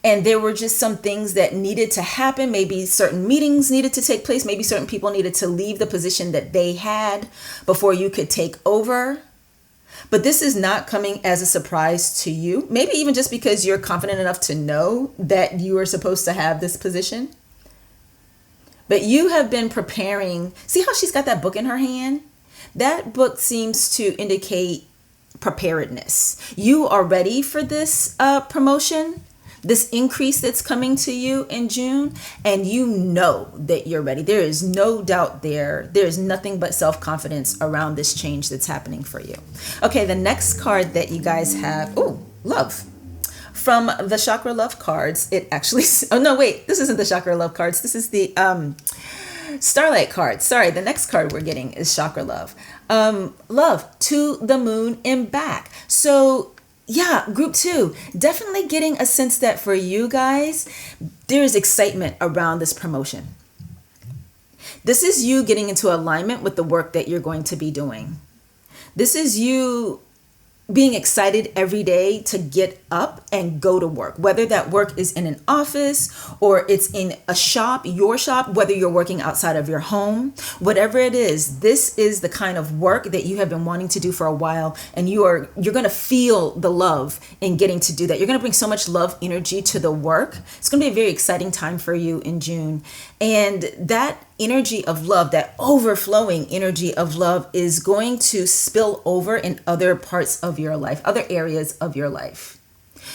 And there were just some things that needed to happen. Maybe certain meetings needed to take place. Maybe certain people needed to leave the position that they had before you could take over. But this is not coming as a surprise to you. Maybe even just because you're confident enough to know that you are supposed to have this position. But you have been preparing. See how she's got that book in her hand? That book seems to indicate preparedness. You are ready for this promotion, this increase that's coming to you in June, and you know that you're ready. There is no doubt there. There's nothing but self-confidence around this change that's happening for you. Okay, the next card that you guys have, love. From the Chakra Love cards, it actually, oh no, wait, this isn't the Chakra Love cards. This is the Starlight cards. Sorry, the next card we're getting is Chakra Love. Love, to the moon and back. So yeah, group 2, definitely getting a sense that for you guys, there is excitement around this promotion. This is you getting into alignment with the work that you're going to be doing. This is you being excited every day to get up and go to work, whether that work is in an office or it's in a shop, your shop, whether you're working outside of your home, whatever it is, this is the kind of work that you have been wanting to do for a while, and you're going to feel the love in getting to do that. You're going to bring so much love energy to the work. It's going to be a very exciting time for you in June. And that energy of love, that overflowing energy of love, is going to spill over in other parts of your life, other areas of your life.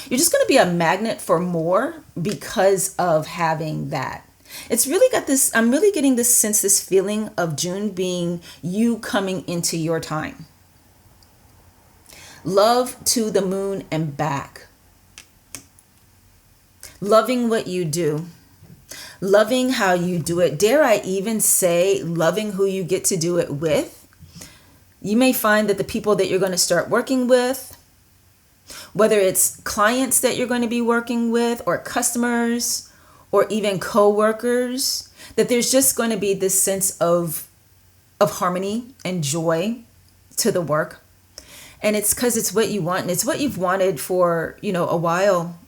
You're just going to be a magnet for more because of having that. It's really got this, I'm really getting this sense, this feeling of June being you coming into your time. Love to the moon and back. Loving what you do. Loving how you do it. Dare I even say loving who you get to do it with? You may find that the people that you're going to start working with, whether it's clients that you're going to be working with or customers or even co-workers, that there's just going to be this sense of harmony and joy to the work. And it's because it's what you want, and it's what you've wanted for, a while.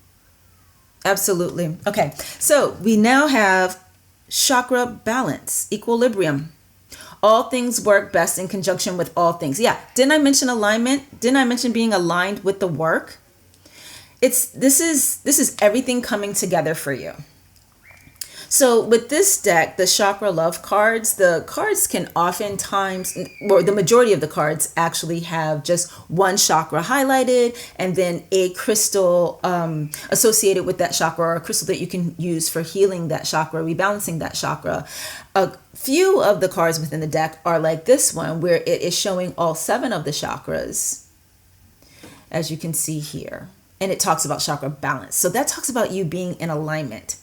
Absolutely. Okay, so we now have chakra balance, equilibrium. All things work best in conjunction with all things. Yeah, didn't I mention alignment? Didn't I mention being aligned with the work? This is everything coming together for you. So with this deck, the chakra love cards, the cards can oftentimes, or the majority of the cards actually have just one chakra highlighted and then a crystal associated with that chakra, or a crystal that you can use for healing that chakra, rebalancing that chakra. A few of the cards within the deck are like this one, where it is showing all 7 of the chakras, as you can see here. And it talks about chakra balance. So that talks about you being in alignment.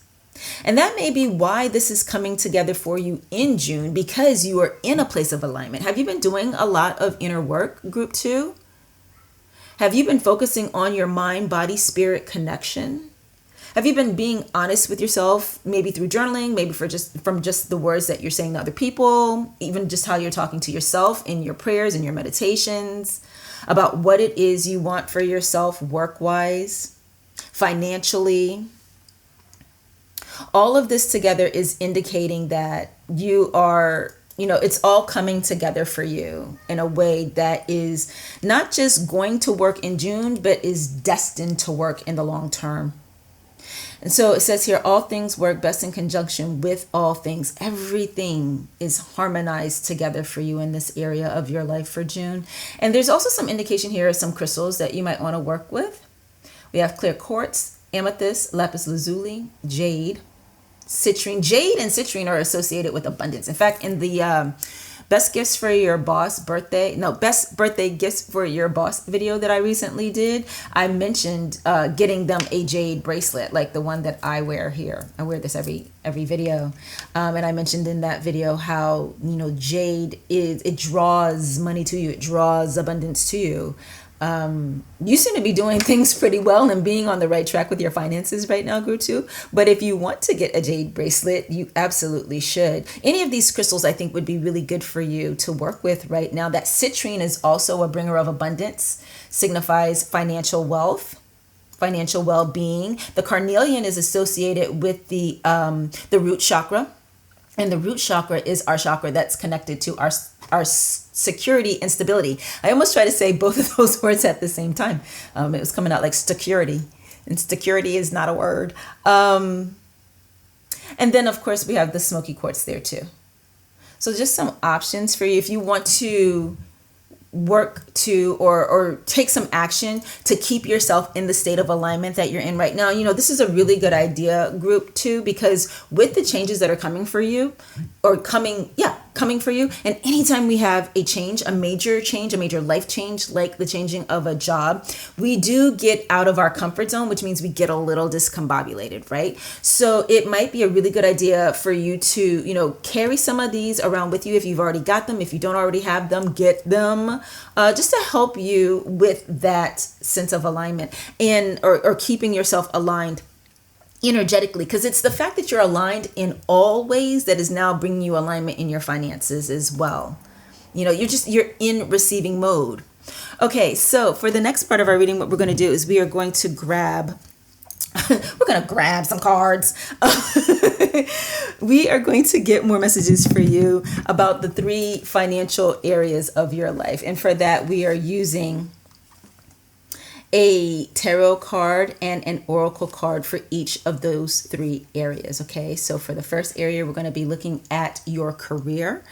And that may be why this is coming together for you in June, because you are in a place of alignment. Have you been doing a lot of inner work, group 2? Have you been focusing on your mind, body, spirit connection? Have you been being honest with yourself, maybe through journaling, maybe from just the words that you're saying to other people, even just how you're talking to yourself in your prayers and your meditations, about what it is you want for yourself work-wise, financially? All of this together is indicating that you are, it's all coming together for you in a way that is not just going to work in June, but is destined to work in the long term. And so it says here, all things work best in conjunction with all things. Everything is harmonized together for you in this area of your life for June. And there's also some indication here of some crystals that you might want to work with. We have clear quartz, amethyst, lapis lazuli, jade, citrine. Jade and citrine are associated with abundance. In fact, in the best gifts for your boss best birthday gifts for your boss video that I recently did, I mentioned getting them a jade bracelet, like the one that I wear here. I wear this every video. And I mentioned in that video how, jade it draws money to you. It draws abundance to you. You seem to be doing things pretty well and being on the right track with your finances right now, group 2. But if you want to get a jade bracelet, you absolutely should. Any of these crystals I think would be really good for you to work with right now. That citrine is also a bringer of abundance, signifies financial wealth, financial well-being. The carnelian is associated with the root chakra. And the root chakra is our chakra that's connected to our security and stability. I almost try to say both of those words at the same time. It was coming out like security, and security is not a word. And then, of course, we have the smoky quartz there too. So just some options for you if you want to work to or take some action to keep yourself in the state of alignment that you're in right now. This is a really good idea, group 2, because with the changes that are coming for you, or coming for you, and anytime we have a change, a major life change, like the changing of a job, we do get out of our comfort zone, which means we get a little discombobulated, right? So it might be a really good idea for you to, carry some of these around with you if you've already got them. If you don't already have them, get them, just to help you with that sense of alignment and or keeping yourself aligned energetically, because it's the fact that you're aligned in all ways that is now bringing you alignment in your finances as well. You're in receiving mode. Okay, so for the next part of our reading, what we're going to do is we are going to grab some cards. We are going to get more messages for you about the 3 financial areas of your life. And for that, we are using a tarot card and an oracle card for each of those 3 areas. Okay, so for the first area, we're going to be looking at your career,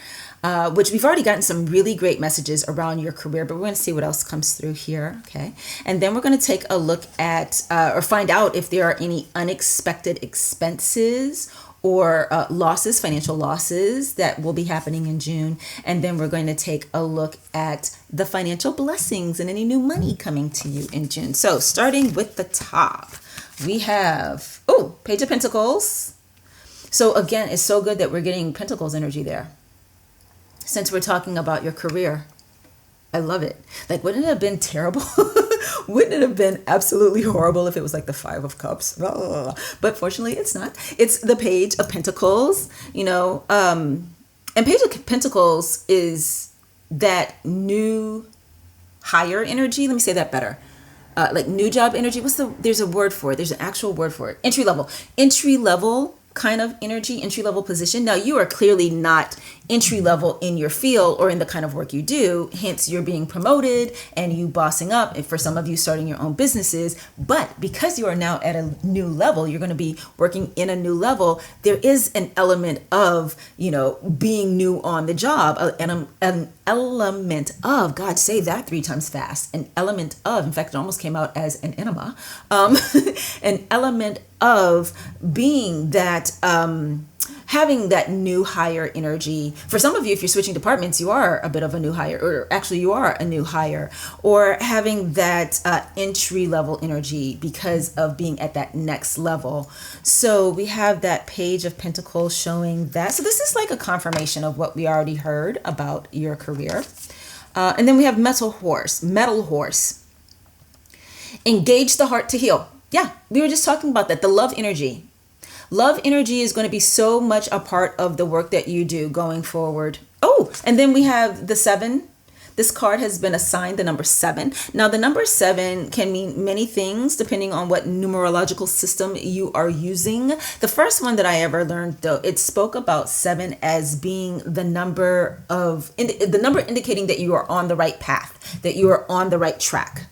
which we've already gotten some really great messages around your career, but we're going to see what else comes through here. Okay, and then we're going to take a look at or find out if there are any unexpected expenses or losses, financial losses that will be happening in June. And then we're going to take a look at the financial blessings and any new money coming to you in June. So starting with the top, we have, Page of Pentacles. So again, it's so good that we're getting Pentacles energy there. Since we're talking about your career, I love it. Like, wouldn't it have been terrible? Wouldn't it have been absolutely horrible if it was like the 5 of Cups? But fortunately, it's not. It's the Page of Pentacles, and Page of Pentacles is that new higher energy. Let me say that better. Like new job energy. There's a word for it. There's an actual word for it. Entry level kind of energy, entry level position. Now, you are clearly not entry level in your field or in the kind of work you do, hence you're being promoted and you bossing up, and for some of you starting your own businesses. But because you are now at a new level, you're going to be working in a new level, there is an element of being new on the job, an element of, God, say that 3 times fast, an element of, in fact, it almost came out as an enema, an element of being that having that new hire energy. For some of you, if you're switching departments, you are a bit of a new hire, or actually you are a new hire, or having that entry level energy because of being at that next level. So we have that Page of Pentacles showing that. So this is like a confirmation of what we already heard about your career. And then we have Metal Horse. Engage the heart to heal. Yeah, we were just talking about that. The love energy. Love energy is going to be so much a part of the work that you do going forward. Oh, and then we have the 7. This card has been assigned the number 7. Now, the number 7 can mean many things depending on what numerological system you are using. The first one that I ever learned, though, it spoke about 7 as being the number indicating that you are on the right path, that you are on the right track.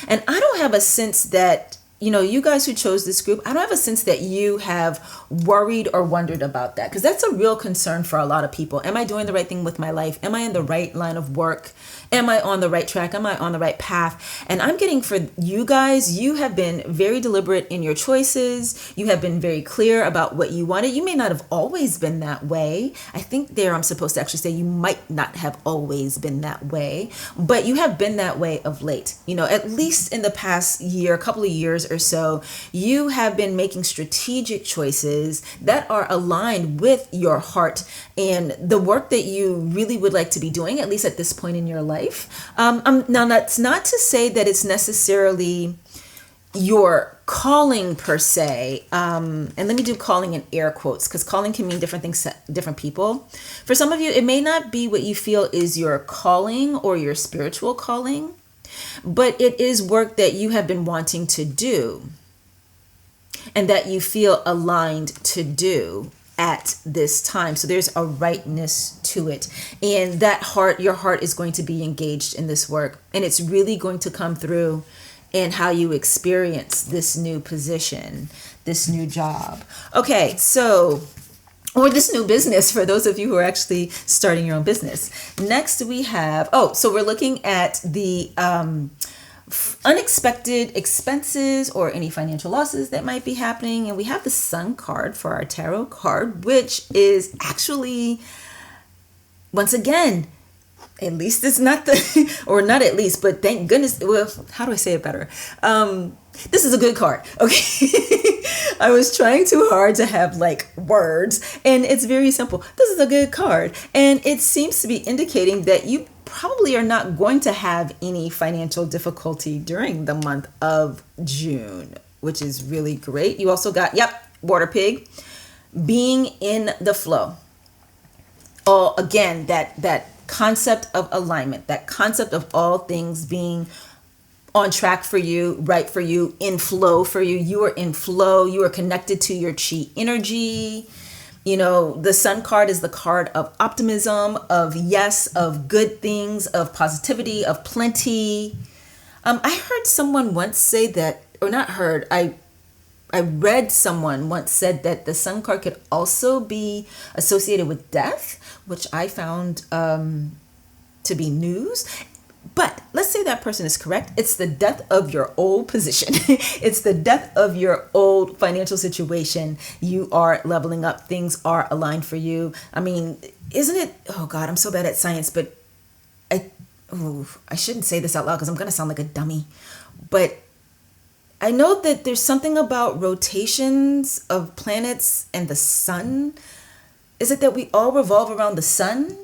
And I don't have a sense that, you guys who chose this group, I don't have a sense that you have worried or wondered about that, because that's a real concern for a lot of people. Am I doing the right thing with my life? Am I in the right line of work? Am I on the right track? Am I on the right path? And I'm getting for you guys, you have been very deliberate in your choices. You have been very clear about what you wanted. You may not have always been that way. I think I'm supposed to actually say you might not have always been that way, but you have been that way of late. At least in the past year, couple of years or so, you have been making strategic choices that are aligned with your heart and the work that you really would like to be doing, at least at this point in your life. Now, that's not to say that it's necessarily your calling per se. And let me do calling in air quotes, because calling can mean different things to different people. For some of you, it may not be what you feel is your calling or your spiritual calling, but it is work that you have been wanting to do and that you feel aligned to do at this time. So there's a rightness to it, and your heart is going to be engaged in this work, and it's really going to come through in how you experience this new position, this new job. Okay, or this new business for those of you who are actually starting your own business. Next we have, so we're looking at the unexpected expenses or any financial losses that might be happening. And we have the Sun card for our tarot card, which is actually, once again, at least it's not or not at least, but thank goodness. Well, how do I say it better? This is a good card. Okay. I was trying too hard to have words, and it's very simple. This is a good card. And it seems to be indicating that you probably are not going to have any financial difficulty during the month of June, which is really great. You also got, Water Pig, being in the flow. Oh, again, that concept of alignment, that concept of all things being on track for you, right for you, in flow for you. You are in flow. You are connected to your chi energy. You know, the sun card is the card of optimism, of yes, of good things, of positivity, of plenty. I heard someone once say that, or not heard, I read someone once said that the sun card could also be associated with death, which I found to be news. But let's say that person is correct. It's the death of your old position. It's the death of your old financial situation. You are leveling up. Things are aligned for you. I mean, isn't it? Oh God, I'm so bad at science, but I shouldn't say this out loud because I'm going to sound like a dummy. But I know that there's something about rotations of planets and the sun. Is it that we all revolve around the sun?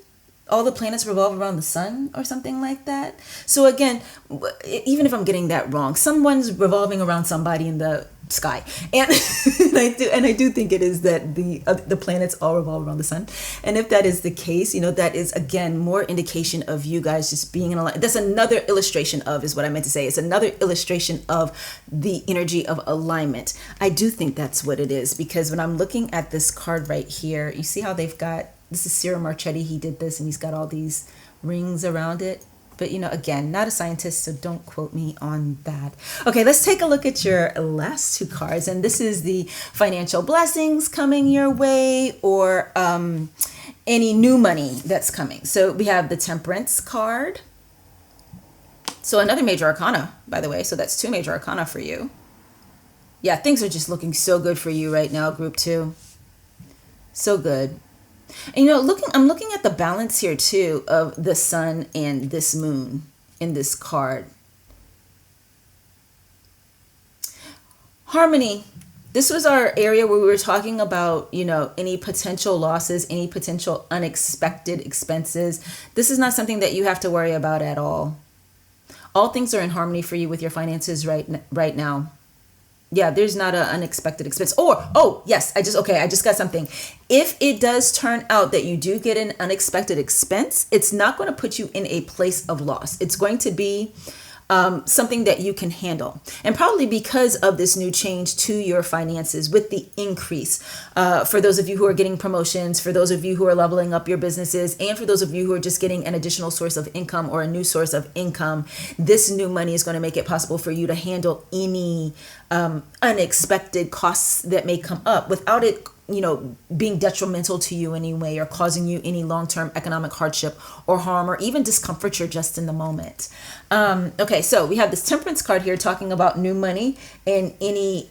All the planets revolve around the sun or something like that. So again, even if I'm getting that wrong, someone's revolving around somebody in the sky. And I do think it is that the planets all revolve around the sun. And if that is the case, you know, that is again more indication of you guys just being in alignment. That's another illustration of, is what I meant to say. It's another illustration of the energy of alignment. I do think that's what it is, because when I'm looking at this card right here, you see how they've got, this is Ciro Marchetti. He did this and he's got all these rings around it. But, you know, again, not a scientist, so don't quote me on that. Okay, let's take a look at your last two cards. And this is the financial blessings coming your way, or any new money that's coming. So we have the Temperance card. So another major arcana, by the way. So that's two major arcana for you. Yeah, things are just looking so good for you right now, group 2. So good. And, you know, I'm looking at the balance here too of the sun and this moon in this card. Harmony. This was our area where we were talking about, you know, any potential losses, any potential unexpected expenses. This is not something that you have to worry about at all. All things are in harmony for you with your finances right now. Yeah, there's not an unexpected expense. Yes, I just got something. If it does turn out that you do get an unexpected expense, it's not going to put you in a place of loss. It's going to be something that you can handle. And probably because of this new change to your finances with the increase, for those of you who are getting promotions, for those of you who are leveling up your businesses, and for those of you who are just getting an additional source of income or a new source of income, this new money is going to make it possible for you to handle any unexpected costs that may come up without it, you know, being detrimental to you anyway, or causing you any long-term economic hardship or harm, or even discomfort just in the moment. Okay, so we have this Temperance card here talking about new money and any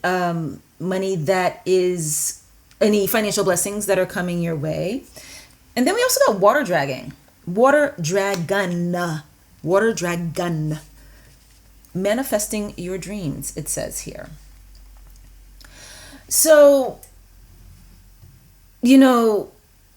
money that is, any financial blessings that are coming your way. And then we also got Water Dragon. Water Dragon. Manifesting your dreams, it says here. So, you know,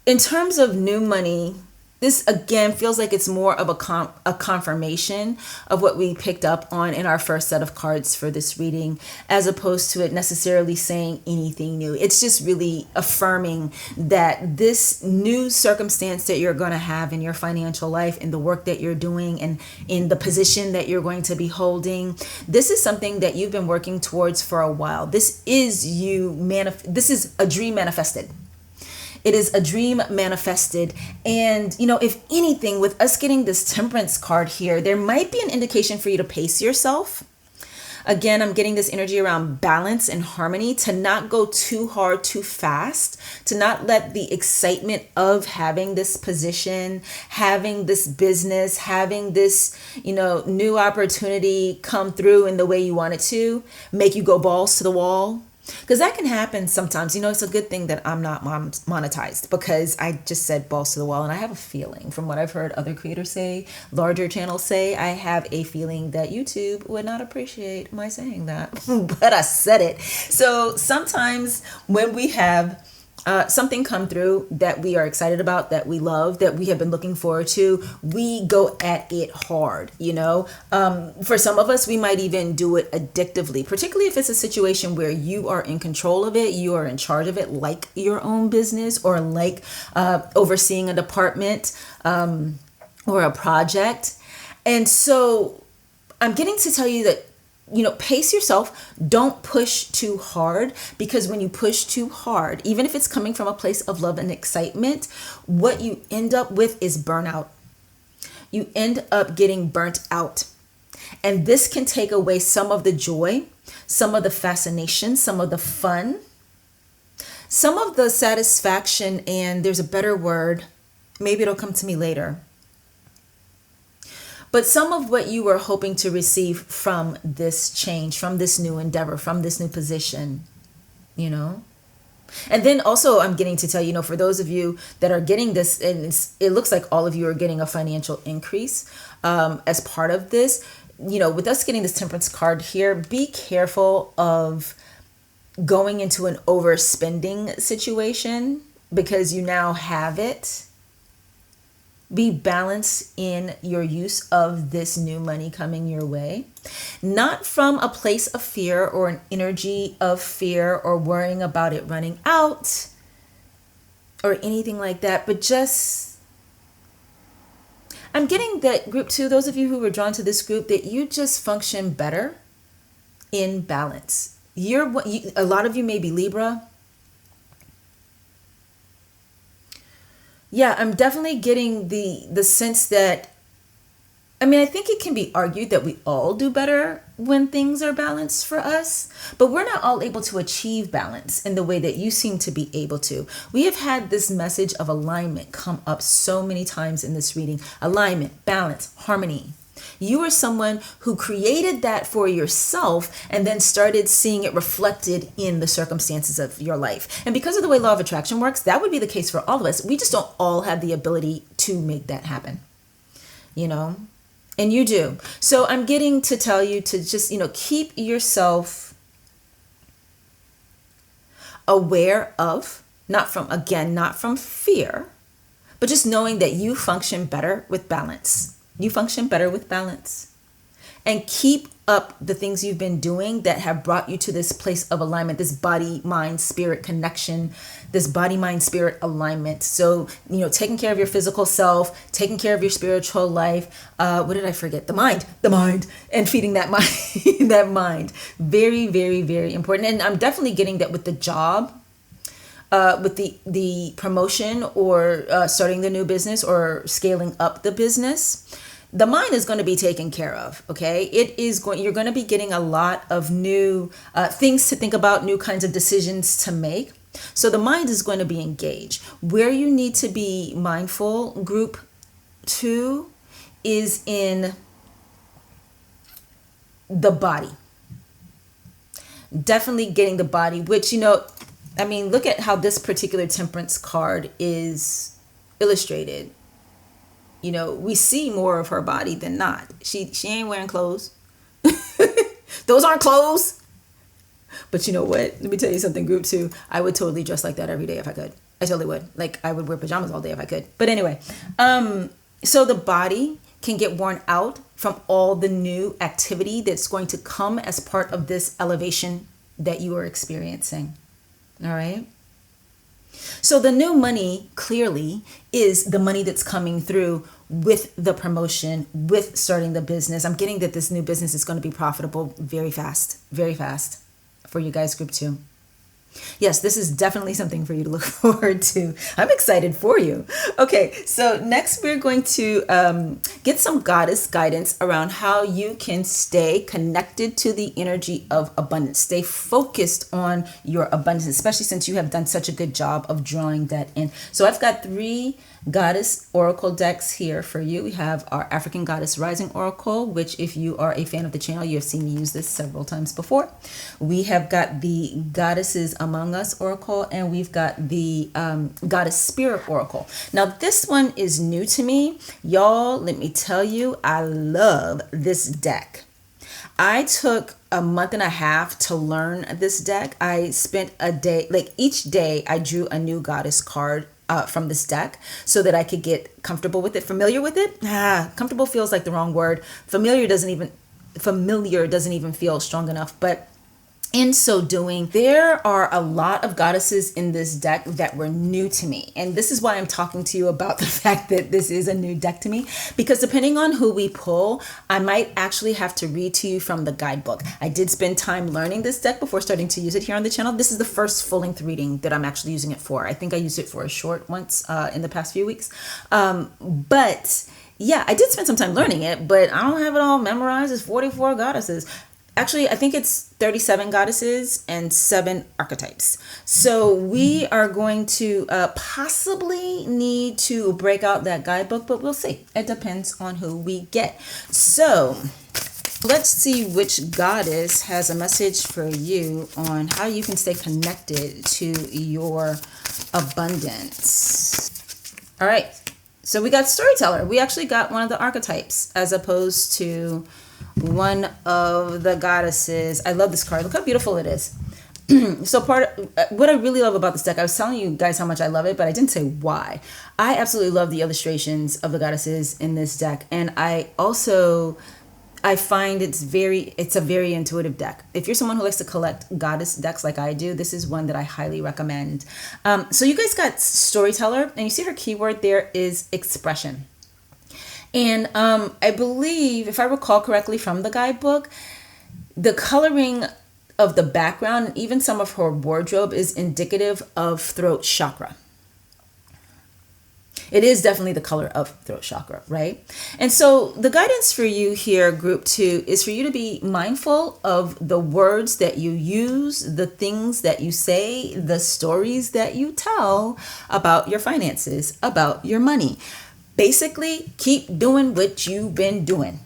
in terms of new money, this again feels like it's more of a confirmation of what we picked up on in our first set of cards for this reading, as opposed to it necessarily saying anything new. It's just really affirming that this new circumstance that you're going to have in your financial life, in the work that you're doing, and in the position that you're going to be holding, this is something that you've been working towards for a while. This is this is a dream manifested. It is a dream manifested. And, you know, if anything, with us getting this Temperance card here, there might be an indication for you to pace yourself. Again, I'm getting this energy around balance and harmony, to not go too hard, too fast, to not let the excitement of having this position, having this business, having this, you know, new opportunity come through in the way you want it to, make you go balls to the wall. Because that can happen sometimes. You know, it's a good thing that I'm not monetized, because I just said balls to the wall. And I have a feeling, from what I've heard other creators say, larger channels say, I have a feeling that YouTube would not appreciate my saying that. But I said it. So sometimes when we have something come through that we are excited about, that we love, that we have been looking forward to, we go at it hard, you know. For some of us, we might even do it addictively, particularly if it's a situation where you are in control of it, you are in charge of it, like your own business, or like overseeing a department. or a project. And so I'm getting to tell you that, pace yourself. Don't push too hard, because when you push too hard, even if it's coming from a place of love and excitement, what you end up with is burnout. You end up getting burnt out. And this can take away some of the joy, some of the fascination, some of the fun, some of the satisfaction, and there's a better word. Maybe it'll come to me later. But some of what you were hoping to receive from this change, from this new endeavor, from this new position, And then also I'm getting to tell, for those of you that are getting this, and it looks like all of you are getting a financial increase as part of this, with us getting this Temperance card here, be careful of going into an overspending situation because you now have it. Be balanced in your use of this new money coming your way. Not from a place of fear or an energy of fear or worrying about it running out or anything like that, but just, I'm getting that group 2, those of you who were drawn to this group, that you just function better in balance. A lot of you may be Libra. Yeah, I'm definitely getting the sense that, I think it can be argued that we all do better when things are balanced for us, but we're not all able to achieve balance in the way that you seem to be able to. We have had this message of alignment come up so many times in this reading. Alignment, balance, harmony. You are someone who created that for yourself and then started seeing it reflected in the circumstances of your life. And because of the way law of attraction works, that would be the case for all of us. We just don't all have the ability to make that happen, and you do. So I'm getting to tell you to just, keep yourself aware of, not from fear, but just knowing that you function better with balance. You function better with balance. And keep up the things you've been doing that have brought you to this place of alignment, this body, mind, spirit connection, this body, mind, spirit alignment. So, taking care of your physical self, taking care of your spiritual life. What did I forget? The mind, and feeding that mind, that mind. Very, very, very important. And I'm definitely getting that with the job. With the promotion or starting the new business or scaling up the business, the mind is going to be taken care of. Okay, you're going to be getting a lot of new things to think about, new kinds of decisions to make. So the mind is going to be engaged. Where you need to be mindful, group 2, is in the body. Definitely getting the body, which, look at how this particular Temperance card is illustrated. We see more of her body than not. She ain't wearing clothes. Those aren't clothes. But you know what? Let me tell you something, group 2. I would totally dress like that every day if I could. I totally would. Like, I would wear pajamas all day if I could. But anyway, so the body can get worn out from all the new activity that's going to come as part of this elevation that you are experiencing. All right. So the new money clearly is the money that's coming through with the promotion, with starting the business. I'm getting that this new business is going to be profitable very fast for you guys, group 2. Yes, this is definitely something for you to look forward to. I'm excited for you. Okay, so next we're going to get some goddess guidance around how you can stay connected to the energy of abundance. Stay focused on your abundance, especially since you have done such a good job of drawing that in. So I've got 3 goddess oracle decks here for you. We have our African Goddess Rising Oracle, which if you are a fan of the channel, you have seen me use this several times before. We have got the Goddesses Among Us Oracle, and we've got the Goddess Spirit Oracle. Now this one is new to me. Y'all, let me tell you, I love this deck. I took a month and a half to learn this deck. I spent a day, like each day I drew a new goddess card from this deck so that I could get comfortable with it, familiar with it. Comfortable feels like the wrong word. Familiar doesn't even feel strong enough, but In so doing, there are a lot of goddesses in this deck that were new to me. And this is why I'm talking to you about the fact that this is a new deck to me, because depending on who we pull, I might actually have to read to you from the guidebook. I did spend time learning this deck before starting to use it here on the channel. This is the first full length reading that I'm actually using it for. I think I used it for a short once in the past few weeks. But yeah, I did spend some time learning it, but I don't have it all memorized. It's 44 goddesses. Actually, I think it's 37 goddesses and 7 archetypes. So we are going to possibly need to break out that guidebook, but we'll see. It depends on who we get. So let's see which goddess has a message for you on how you can stay connected to your abundance. All right. So we got storyteller. We actually got one of the archetypes as opposed to one of the goddesses. I love this card. Look how beautiful it is. So what I really love about this deck, I was telling you guys how much I love it, but I didn't say why. I absolutely love the illustrations of the goddesses in this deck. And I find it's a very intuitive deck. If you're someone who likes to collect goddess decks like I do, this is one that I highly recommend. So you guys got storyteller, and you see her keyword there is expression. And I believe, if I recall correctly from the guidebook, the coloring of the background and even some of her wardrobe is indicative of throat chakra. It is definitely the color of throat chakra, right? And so the guidance for you here, group 2, is for you to be mindful of the words that you use, the things that you say, the stories that you tell about your finances, about your money. Basically, keep doing what you've been doing.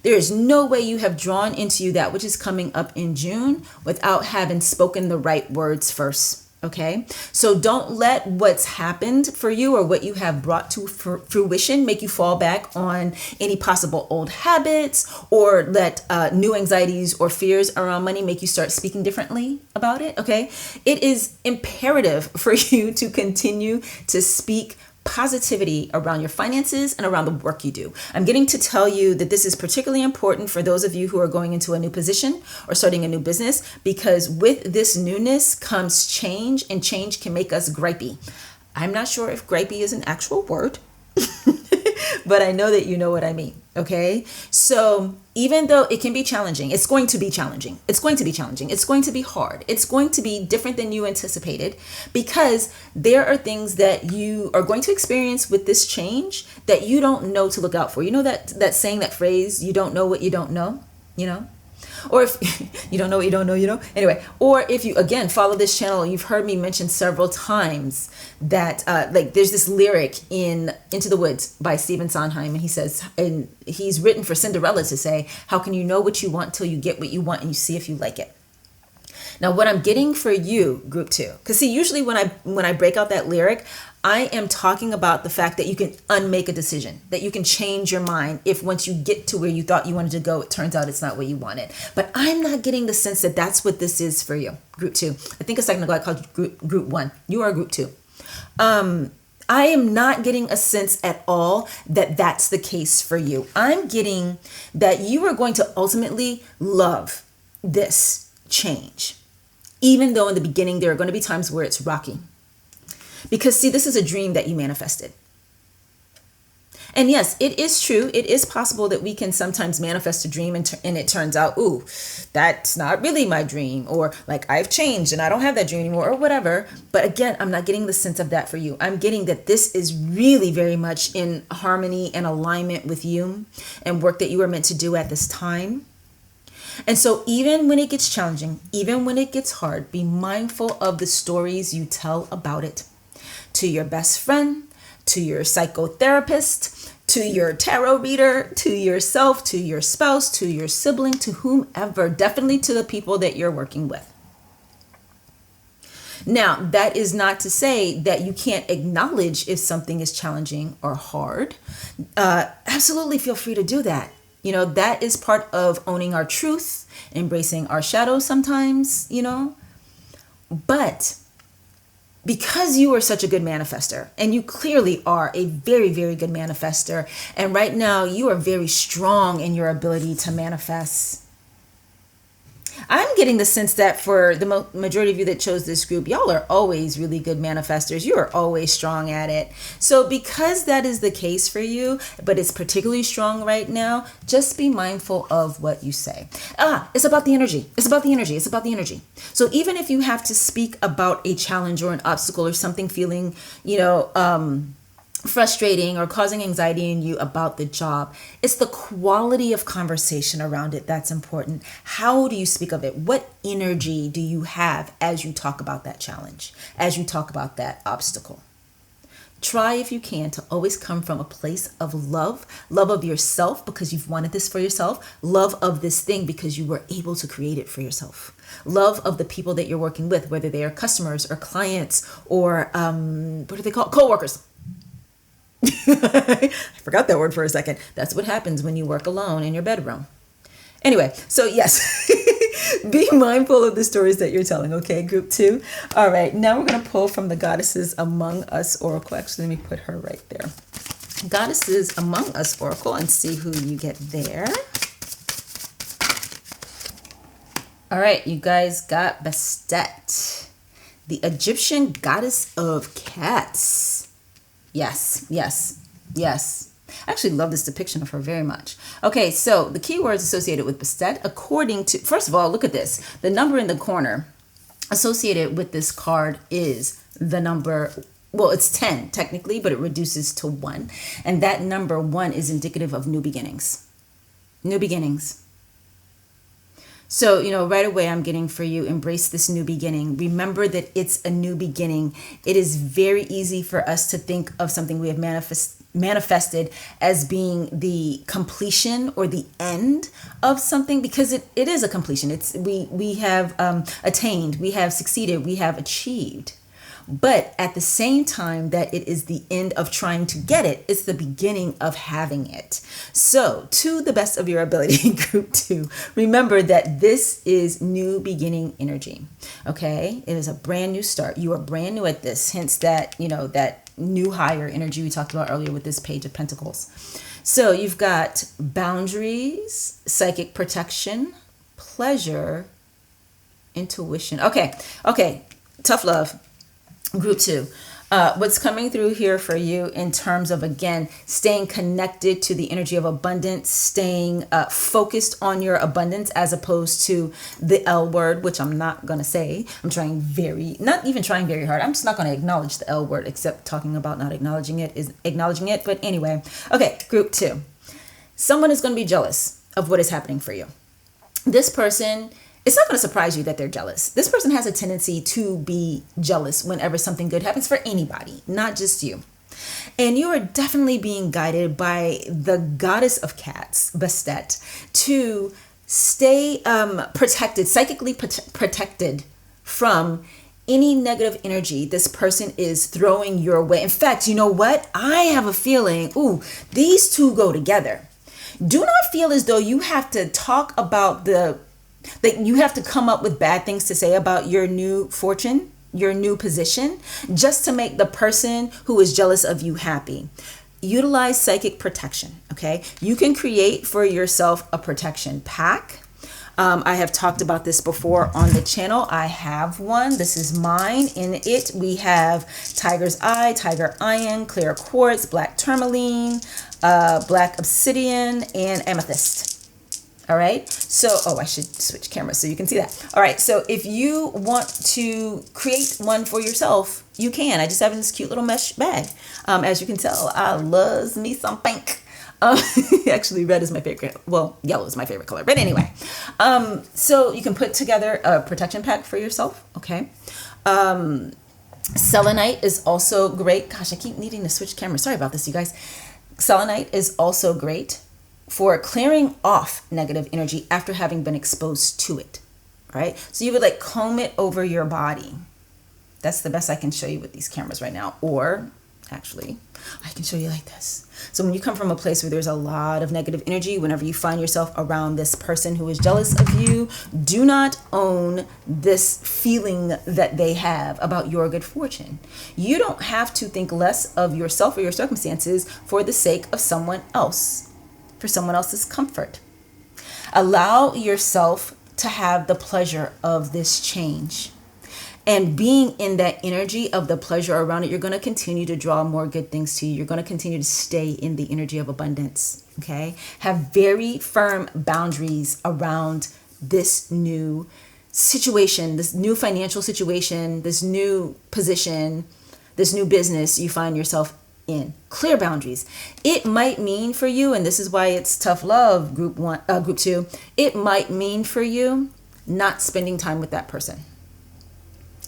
There is no way you have drawn into you that which is coming up in June without having spoken the right words first. Okay, so don't let what's happened for you or what you have brought to fruition make you fall back on any possible old habits, or let new anxieties or fears around money make you start speaking differently about it. Okay, it is imperative for you to continue to speak positivity around your finances and around the work you do. I'm getting to tell you that this is particularly important for those of you who are going into a new position or starting a new business, because with this newness comes change, and change can make us gripey. I'm not sure if gripey is an actual word, but I know that you know what I mean. Okay. So even though it can be challenging, it's going to be challenging. It's going to be challenging. It's going to be hard. It's going to be different than you anticipated, because there are things that you are going to experience with this change that you don't know to look out for. You know that saying, that phrase, you don't know what you don't know, you know? Or if you don't know what you don't know, you know? Anyway, or if you, again, follow this channel, you've heard me mention several times that like there's this lyric in Into the Woods by Stephen Sondheim, and he says, and he's written for Cinderella to say, how can you know what you want till you get what you want and you see if you like it? Now, what I'm getting for you, group 2, because see, usually when I break out that lyric, I am talking about the fact that you can unmake a decision, that you can change your mind if once you get to where you thought you wanted to go, it turns out it's not what you wanted. But I'm not getting the sense that that's what this is for you, group 2. I think a second ago I called group 1. You are group 2. I am not getting a sense at all that that's the case for you. I'm getting that you are going to ultimately love this change, even though in the beginning there are going to be times where it's rocky. Because see, this is a dream that you manifested. And yes, it is true. It is possible that we can sometimes manifest a dream and it turns out, ooh, that's not really my dream, or like I've changed and I don't have that dream anymore, or whatever. But again, I'm not getting the sense of that for you. I'm getting that this is really very much in harmony and alignment with you and work that you are meant to do at this time. And so even when it gets challenging, even when it gets hard, be mindful of the stories you tell about it. To your best friend, to your psychotherapist, to your tarot reader, to yourself, to your spouse, to your sibling, to whomever, definitely to the people that you're working with. Now, that is not to say that you can't acknowledge if something is challenging or hard. Absolutely feel free to do that. You know, that is part of owning our truth, embracing our shadows sometimes, you know. But because you are such a good manifester, and you clearly are a very, very good manifester, and right now you are very strong in your ability to manifest, I'm getting the sense that for the majority of you that chose this group, y'all are always really good manifestors. You are always strong at it. So because that is the case for you, but it's particularly strong right now, just be mindful of what you say. It's about the energy. It's about the energy. It's about the energy. So even if you have to speak about a challenge or an obstacle or something feeling, frustrating or causing anxiety in you about the job, it's the quality of conversation around it that's important. How do you speak of it? What energy do you have as you talk about that challenge, as you talk about that obstacle? Try, if you can, to always come from a place of love of yourself because you've wanted this for yourself, love of this thing because you were able to create it for yourself, love of the people that you're working with, whether they are customers or clients or what do they call co-workers. I forgot that word for a second. That's what happens when you work alone in your bedroom. Anyway, so yes, be mindful of the stories that you're telling, okay, group 2. All right, now we're going to pull from the Goddesses Among Us Oracle. Actually, let me put her right there. Goddesses Among Us Oracle, and see who you get there. All right, you guys got Bastet, the Egyptian goddess of cats. Yes, yes, yes. I actually love this depiction of her very much. Okay, so the keywords associated with Bastet, according to, first of all, look at this. The number in the corner associated with this card is the number, well, it's 10 technically, but it reduces to 1. And that number 1 is indicative of new beginnings. New beginnings. So, right away I'm getting for you, embrace this new beginning. Remember that it's a new beginning. It is very easy for us to think of something we have manifested as being the completion or the end of something, because it is a completion. We have attained, we have succeeded, we have achieved. But at the same time that it is the end of trying to get it, it's the beginning of having it. So to the best of your ability, group 2, remember that this is new beginning energy. Okay. It is a brand new start. You are brand new at this, hence that, that new higher energy we talked about earlier with this Page of Pentacles. So you've got boundaries, psychic protection, pleasure, intuition. Okay. Tough love. Group 2, what's coming through here for you in terms of, again, staying connected to the energy of abundance, staying focused on your abundance as opposed to the L word, which I'm not going to say. I'm not even trying very hard. I'm just not going to acknowledge the L word, except talking about not acknowledging it is acknowledging it. But anyway, okay, group 2. Someone is going to be jealous of what is happening for you. This person, it's not going to surprise you that they're jealous. This person has a tendency to be jealous whenever something good happens for anybody, not just you. And you are definitely being guided by the goddess of cats, Bastet, to stay protected, psychically protected from any negative energy this person is throwing your way. In fact, you know what? I have a feeling, these two go together. Do not feel as though you have to talk about that you have to come up with bad things to say about your new fortune, your new position, just to make the person who is jealous of you happy. Utilize psychic protection, okay? You can create for yourself a protection pack. I have talked about this before on the channel. I have one. This is mine. In it, we have Tiger's Eye, Tiger Iron, Clear Quartz, Black Tourmaline, Black Obsidian, and Amethyst. All right. So, I should switch cameras so you can see that. All right. So if you want to create one for yourself, you can. I just have this cute little mesh bag. As you can tell, I loves me some pink. Actually, red is my favorite. Well, yellow is my favorite color. But anyway, so you can put together a protection pack for yourself. Okay. Selenite is also great. Gosh, I keep needing to switch cameras. Sorry about this, you guys. Selenite is also great for clearing off negative energy after having been exposed to it, right? So you would comb it over your body. That's the best I can show you with these cameras right now. Or actually, I can show you like this. So when you come from a place where there's a lot of negative energy, whenever you find yourself around this person who is jealous of you, do not own this feeling that they have about your good fortune. You don't have to think less of yourself or your circumstances for the sake of someone else, for someone else's comfort. Allow yourself to have the pleasure of this change. And being in that energy of the pleasure around it, you're going to continue to draw more good things to you. You're going to continue to stay in the energy of abundance. Okay. Have very firm boundaries around this new situation, this new financial situation, this new position, this new business you find yourself in. Clear boundaries. It might mean for you, and this is why it's tough love, group 2. It might mean for you not spending time with that person.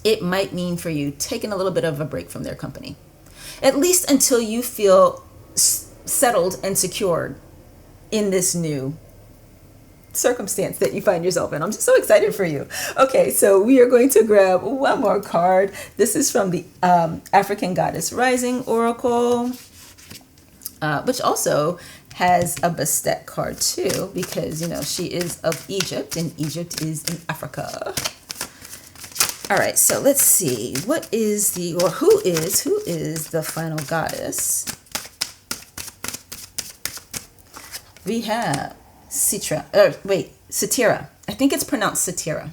It might mean for you taking a little bit of a break from their company, at least until you feel settled and secured in this new circumstance that you find yourself in. I'm just so excited for you. Okay, so we are going to grab one more card. This is from the African Goddess Rising Oracle, which also has a Bastet card too, because, you know, she is of Egypt and Egypt is in Africa. All right, so let's see. Who is the final goddess? We have Satira. I think it's pronounced Satira.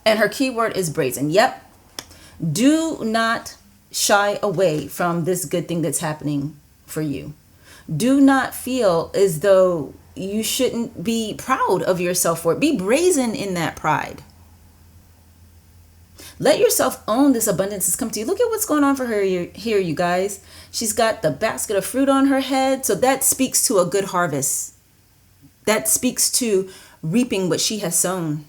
And her keyword is brazen. Yep. Do not shy away from this good thing that's happening for you. Do not feel as though you shouldn't be proud of yourself for it. Be brazen in that pride. Let yourself own this abundance that's come to you. Look at what's going on for her here, you guys. She's got the basket of fruit on her head. So that speaks to a good harvest. That speaks to reaping what she has sown.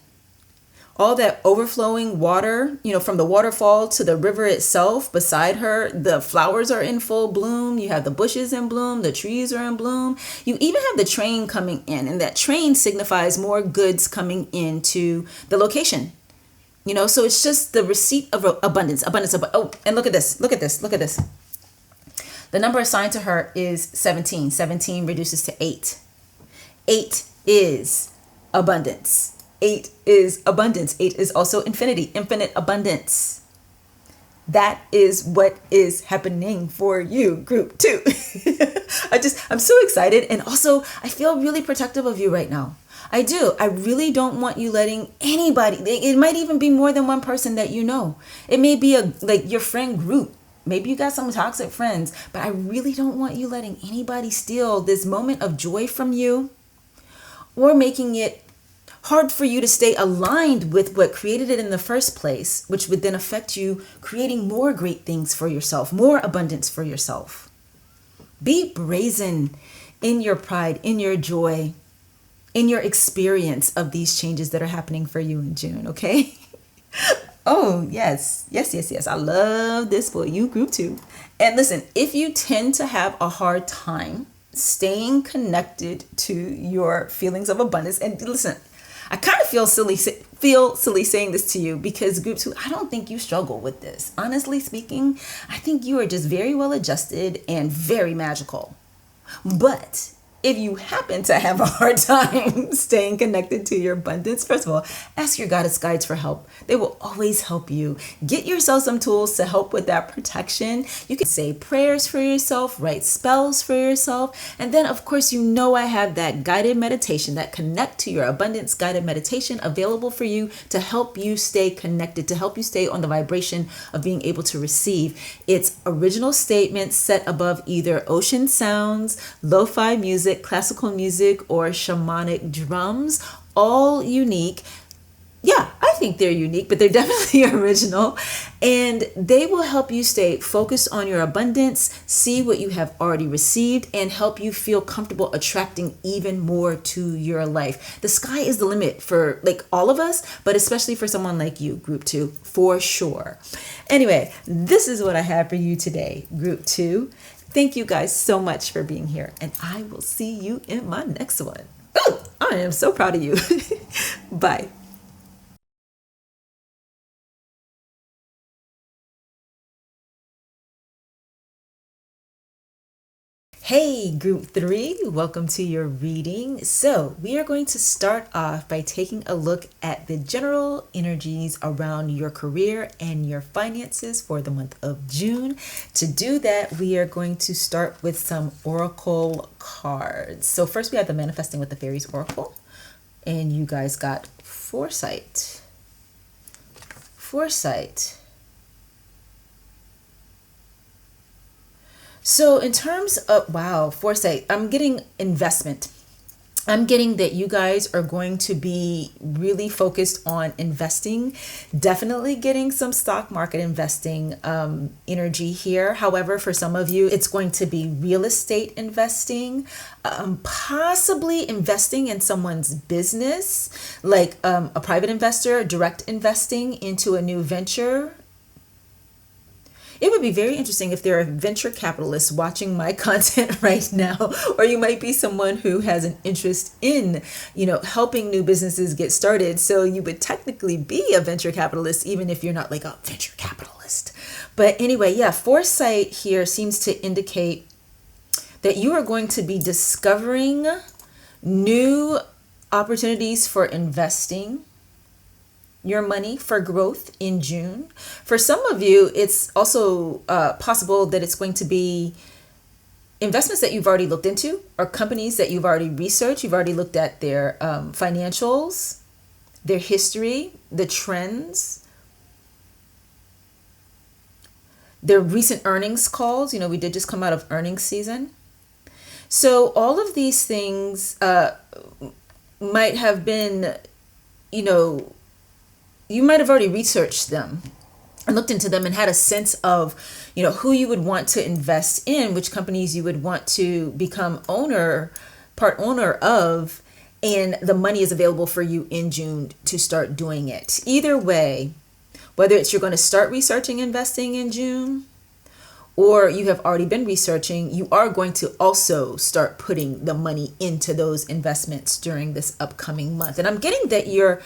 All that overflowing water, you know, from the waterfall to the river itself beside her, the flowers are in full bloom. You have the bushes in bloom. The trees are in bloom. You even have the train coming in, and that train signifies more goods coming into the location. You know, so it's just the receipt of abundance. Oh, and look at this. The number assigned to her is 17. 17 reduces to 8. 8 is abundance. 8 is abundance. 8 is also infinity, infinite abundance. That is what is happening for you, group 2. I'm so excited. And also, I feel really protective of you right now. I do. I really don't want you letting anybody, it might even be more than one person that you know. It may be like your friend group. Maybe you got some toxic friends, but I really don't want you letting anybody steal this moment of joy from you or making it hard for you to stay aligned with what created it in the first place, which would then affect you creating more great things for yourself, more abundance for yourself. Be brazen in your pride, in your joy, in your experience of these changes that are happening for you in June, okay? Oh, yes. I love this for you, group 2. And listen, if you tend to have a hard time staying connected to your feelings of abundance, and listen, I kind of feel silly saying this to you because group 2, I don't think you struggle with this. Honestly speaking, I think you are just very well adjusted and very magical. But if you happen to have a hard time staying connected to your abundance, first of all, ask your goddess guides for help. They will always help you. Get yourself some tools to help with that protection. You can say prayers for yourself, write spells for yourself. And then, of course, you know I have that guided meditation, that Connect to Your Abundance guided meditation available for you to help you stay connected, to help you stay on the vibration of being able to receive. It's original statements set above either ocean sounds, lo-fi music, classical music, or shamanic drums, all unique. Yeah, I think they're unique, but they're definitely original. And they will help you stay focused on your abundance, see what you have already received, and help you feel comfortable attracting even more to your life. The sky is the limit for like all of us, but especially for someone like you, group 2, for sure. Anyway, this is what I have for you today, group 2. Thank you guys so much for being here, and I will see you in my next one. Ooh, I am so proud of you. Bye. Hey, group 3, welcome to your reading. So we are going to start off by taking a look at the general energies around your career and your finances for the month of June. To do that, we are going to start with some oracle cards. So first we have the Manifesting with the Fairies Oracle. And you guys got foresight. Foresight. So in terms of, wow, foresight, I'm getting investment. I'm getting that you guys are going to be really focused on investing, definitely getting some stock market investing energy here. However, for some of you, it's going to be real estate investing, possibly investing in someone's business, like a private investor, direct investing into a new venture. It would be very interesting if there are venture capitalists watching my content right now, or you might be someone who has an interest in, helping new businesses get started. So you would technically be a venture capitalist, even if you're not like a venture capitalist. But anyway, yeah, foresight here seems to indicate that you are going to be discovering new opportunities for investing your money for growth in June. For some of you, it's also possible that it's going to be investments that you've already looked into, or companies that you've already researched. You've already looked at their financials, their history, the trends, their recent earnings calls. We did just come out of earnings season. So all of these things might have been, you might have already researched them and looked into them and had a sense of, who you would want to invest in, which companies you would want to become part owner of, and the money is available for you in June to start doing it. Either way, whether it's you're going to start researching investing in June, or you have already been researching, you are going to also start putting the money into those investments during this upcoming month. And I'm getting that you're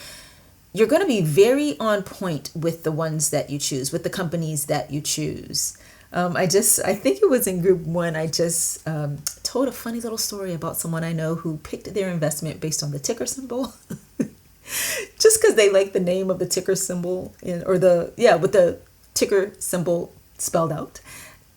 going to be very on point with the ones that you choose, with the companies that you choose. I think it was in group 1, I just told a funny little story about someone I know who picked their investment based on the ticker symbol. Just because they like the name of the ticker symbol, with the ticker symbol spelled out.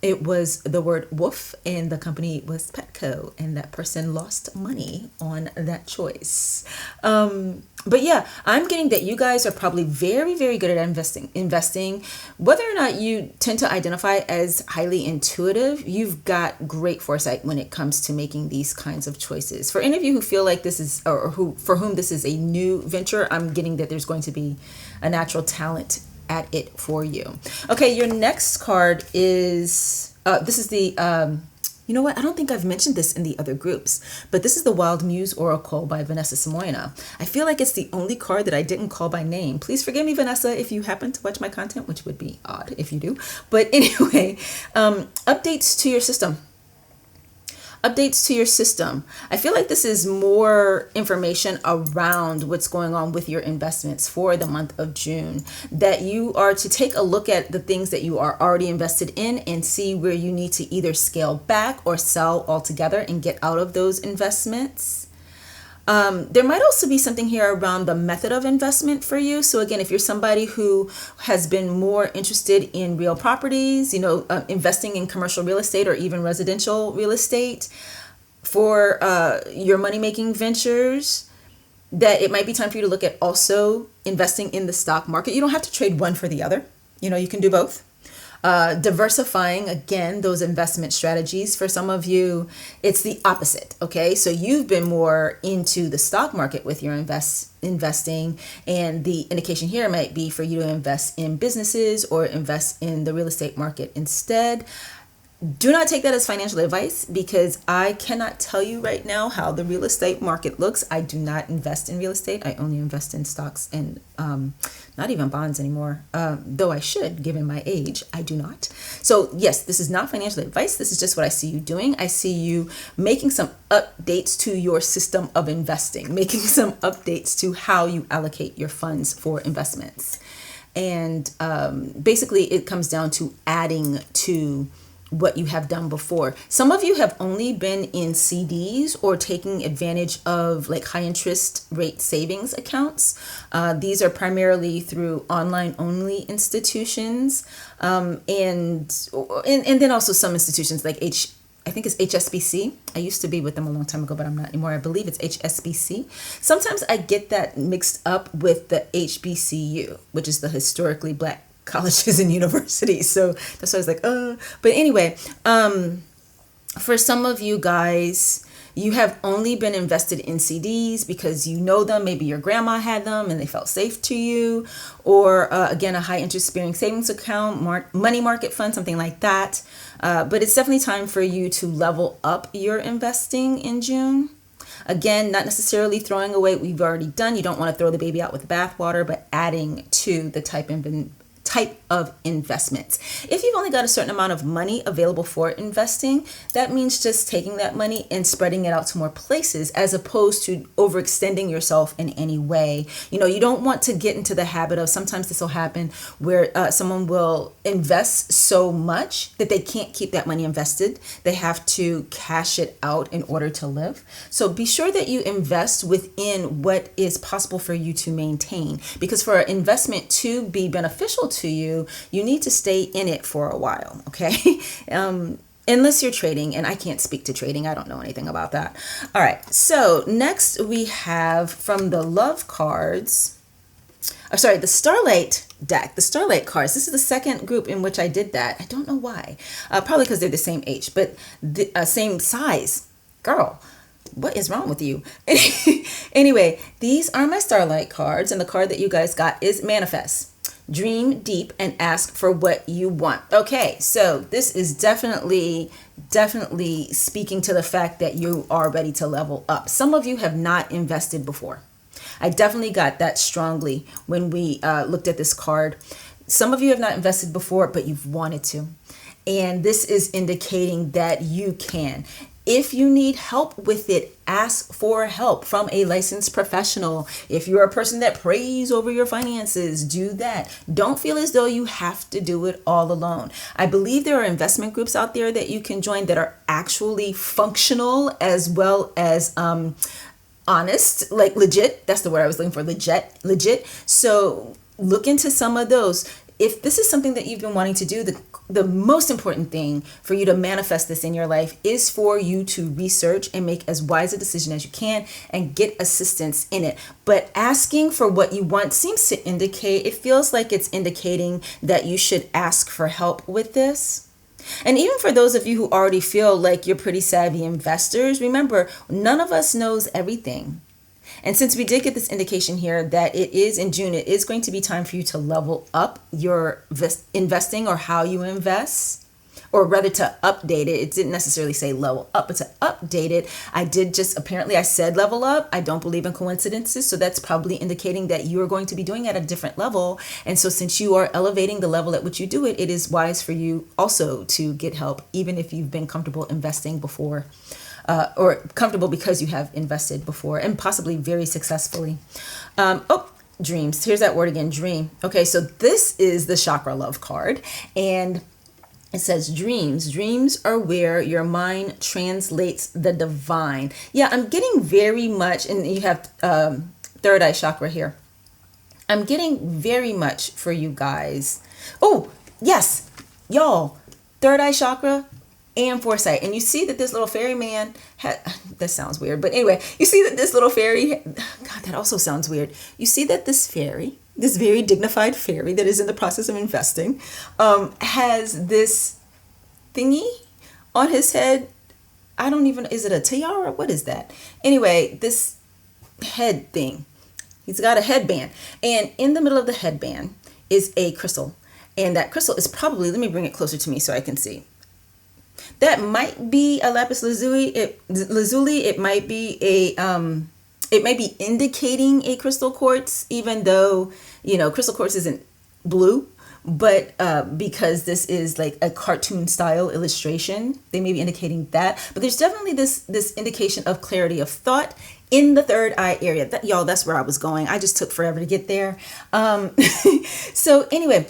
It was the word wolf, and the company was Petco, and that person lost money on that choice. But yeah, I'm getting that you guys are probably very, very good at investing. Whether or not you tend to identify as highly intuitive, you've got great foresight when it comes to making these kinds of choices. For any of you who feel like this is, for whom this is a new venture, I'm getting that there's going to be a natural talent at it for you. Okay, your next card is, this is the, you know what? I don't think I've mentioned this in the other groups, but this is the Wild Muse Oracle by Vanessa Simoina. I feel like it's the only card that I didn't call by name. Please forgive me, Vanessa, if you happen to watch my content, which would be odd if you do. But anyway, updates to your system. Updates to your system. I feel like this is more information around what's going on with your investments for the month of June, that you are to take a look at the things that you are already invested in and see where you need to either scale back or sell altogether and get out of those investments. There might also be something here around the method of investment for you. So again, if you're somebody who has been more interested in real properties, investing in commercial real estate or even residential real estate for your money-making ventures, that it might be time for you to look at also investing in the stock market. You don't have to trade one for the other. You can do both. Diversifying, again, those investment strategies. For some of you, it's the opposite. Okay, so you've been more into the stock market with your investing, and the indication here might be for you to invest in businesses or invest in the real estate market instead. Do not take that as financial advice, because I cannot tell you right now how the real estate market looks. I do not invest in real estate. I only invest in stocks and not even bonds anymore, though I should, given my age. I do not. So yes, this is not financial advice. This is just what I see you doing. I see you making some updates to your system of investing, making some updates to how you allocate your funds for investments. And basically it comes down to adding to what you have done before. Some of you have only been in CDs or taking advantage of like high interest rate savings accounts. These are primarily through online only institutions, and then also some institutions like I think it's HSBC. I used to be with them a long time ago, but I'm not anymore. I believe it's HSBC. Sometimes I get that mixed up with the HBCU, which is the historically black colleges and universities. So that's why I was like, But anyway, for some of you guys, you have only been invested in CDs because you know them. Maybe your grandma had them and they felt safe to you. Or again, a high interest bearing savings account, money market fund, something like that. But it's definitely time for you to level up your investing in June. Again, not necessarily throwing away what we've already done. You don't want to throw the baby out with the bathwater, but adding to the type of investments. If you've only got a certain amount of money available for investing, that means just taking that money and spreading it out to more places as opposed to overextending yourself in any way. You don't want to get into the habit of, sometimes this will happen where someone will invest so much that they can't keep that money invested. They have to cash it out in order to live. So be sure that you invest within what is possible for you to maintain, because for an investment to be beneficial to you, you need to stay in it for a while, okay? Unless you're trading, and I can't speak to trading. I don't know anything about that. All right, so next we have from the love cards, the Starlight deck, the Starlight cards. This is the second group in which I did that. I don't know why. Probably because they're the same age, but the same size. Girl, what is wrong with you? Anyway, these are my Starlight cards, and the card that you guys got is Manifest. Dream deep and ask for what you want. Okay, so this is definitely speaking to the fact that you are ready to level up. Some of you have not invested before. I definitely got that strongly when we looked at this card. Some of you have not invested before, but you've wanted to. And this is indicating that you can. If you need help with it, ask for help from a licensed professional. If you're a person that prays over your finances, do that. Don't feel as though you have to do it all alone. I believe there are investment groups out there that you can join that are actually functional as well as honest, like legit. That's the word I was looking for, legit. So look into some of those. If this is something that you've been wanting to do, the most important thing for you to manifest this in your life is for you to research and make as wise a decision as you can and get assistance in it. But asking for what you want seems to indicate, it feels like it's indicating that you should ask for help with this. And even for those of you who already feel like you're pretty savvy investors, remember, none of us knows everything. And since we did get this indication here that it is in June, it is going to be time for you to level up your investing or how you invest, or rather to update it. It didn't necessarily say level up, but to update it. I said level up. I don't believe in coincidences. So that's probably indicating that you are going to be doing it at a different level. And so since you are elevating the level at which you do it, it is wise for you also to get help, even if you've been comfortable investing before. Or comfortable because you have invested before and possibly very successfully. Dreams. Here's that word again, dream. Okay, so this is the chakra love card. And it says dreams. Dreams are where your mind translates the divine. Yeah, I'm getting very much, and you have third eye chakra here. I'm getting very much for you guys. Oh, yes, y'all, third eye chakra and foresight. And you see that this little fairy man that sounds weird, but anyway, you see that this little fairy, God, that also sounds weird. You see that this fairy, this very dignified fairy that is in the process of investing, has this thingy on his head. Is it a tiara? What is that? Anyway, this head thing. He's got a headband, and in the middle of the headband is a crystal. And that crystal is probably, let me bring it closer to me so I can see. That might be a lapis lazuli. It might be it might be indicating a crystal quartz, even though, crystal quartz isn't blue, but because this is like a cartoon style illustration, they may be indicating that. But there's definitely this indication of clarity of thought in the third eye area. That's where I was going. I just took forever to get there. So anyway,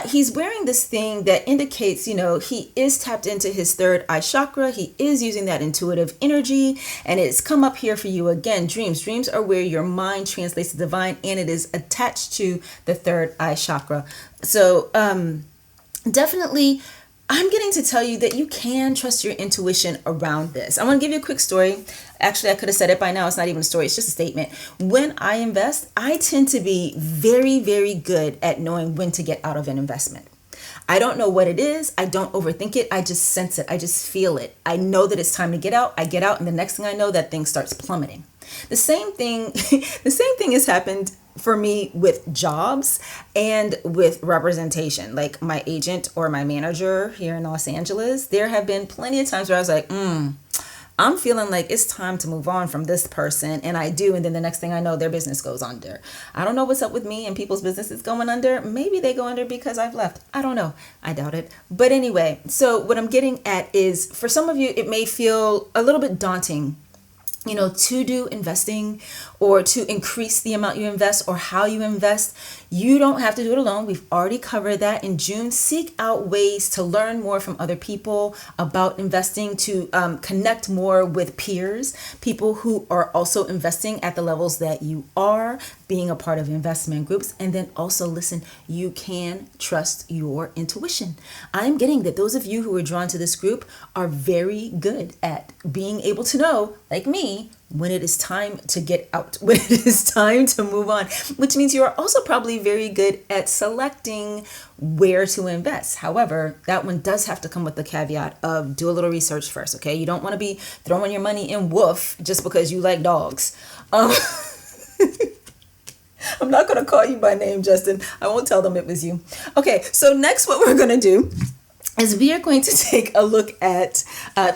he's wearing this thing that indicates, he is tapped into his third eye chakra. He is using that intuitive energy, and it's come up here for you again. Dreams. Dreams are where your mind translates the divine, and it is attached to the third eye chakra. So definitely I'm getting to tell you that you can trust your intuition around this. I want to give you a quick story. Actually, I could have said it by now. It's not even a story. It's just a statement. When I invest, I tend to be very, very good at knowing when to get out of an investment. I don't know what it is. I don't overthink it. I just sense it. I just feel it. I know that it's time to get out. I get out, and the next thing I know, that thing starts plummeting. The same thing, the same thing has happened for me with jobs and with representation. Like my agent or my manager here in Los Angeles, there have been plenty of times where I was like, I'm feeling like it's time to move on from this person. And I do. And then the next thing I know, their business goes under. I don't know what's up with me and people's businesses going under. Maybe they go under because I've left. I don't know. I doubt it. But anyway, so what I'm getting at is for some of you, it may feel a little bit daunting, to do investing or to increase the amount you invest or how you invest. You don't have to do it alone. We've already covered that in June. Seek out ways to learn more from other people about investing, to connect more with peers, people who are also investing at the levels that you are, being a part of investment groups. And then also listen, you can trust your intuition. I'm getting that those of you who are drawn to this group are very good at being able to know, like me, when it is time to get out, when it is time to move on, which means you are also probably very good at selecting where to invest. However, that one does have to come with the caveat of do a little research first, okay? You don't want to be throwing your money in woof just because you like dogs. I'm not going to call you by name, Justin. I won't tell them it was you. Okay, so next what we're going to do is we are going to take a look at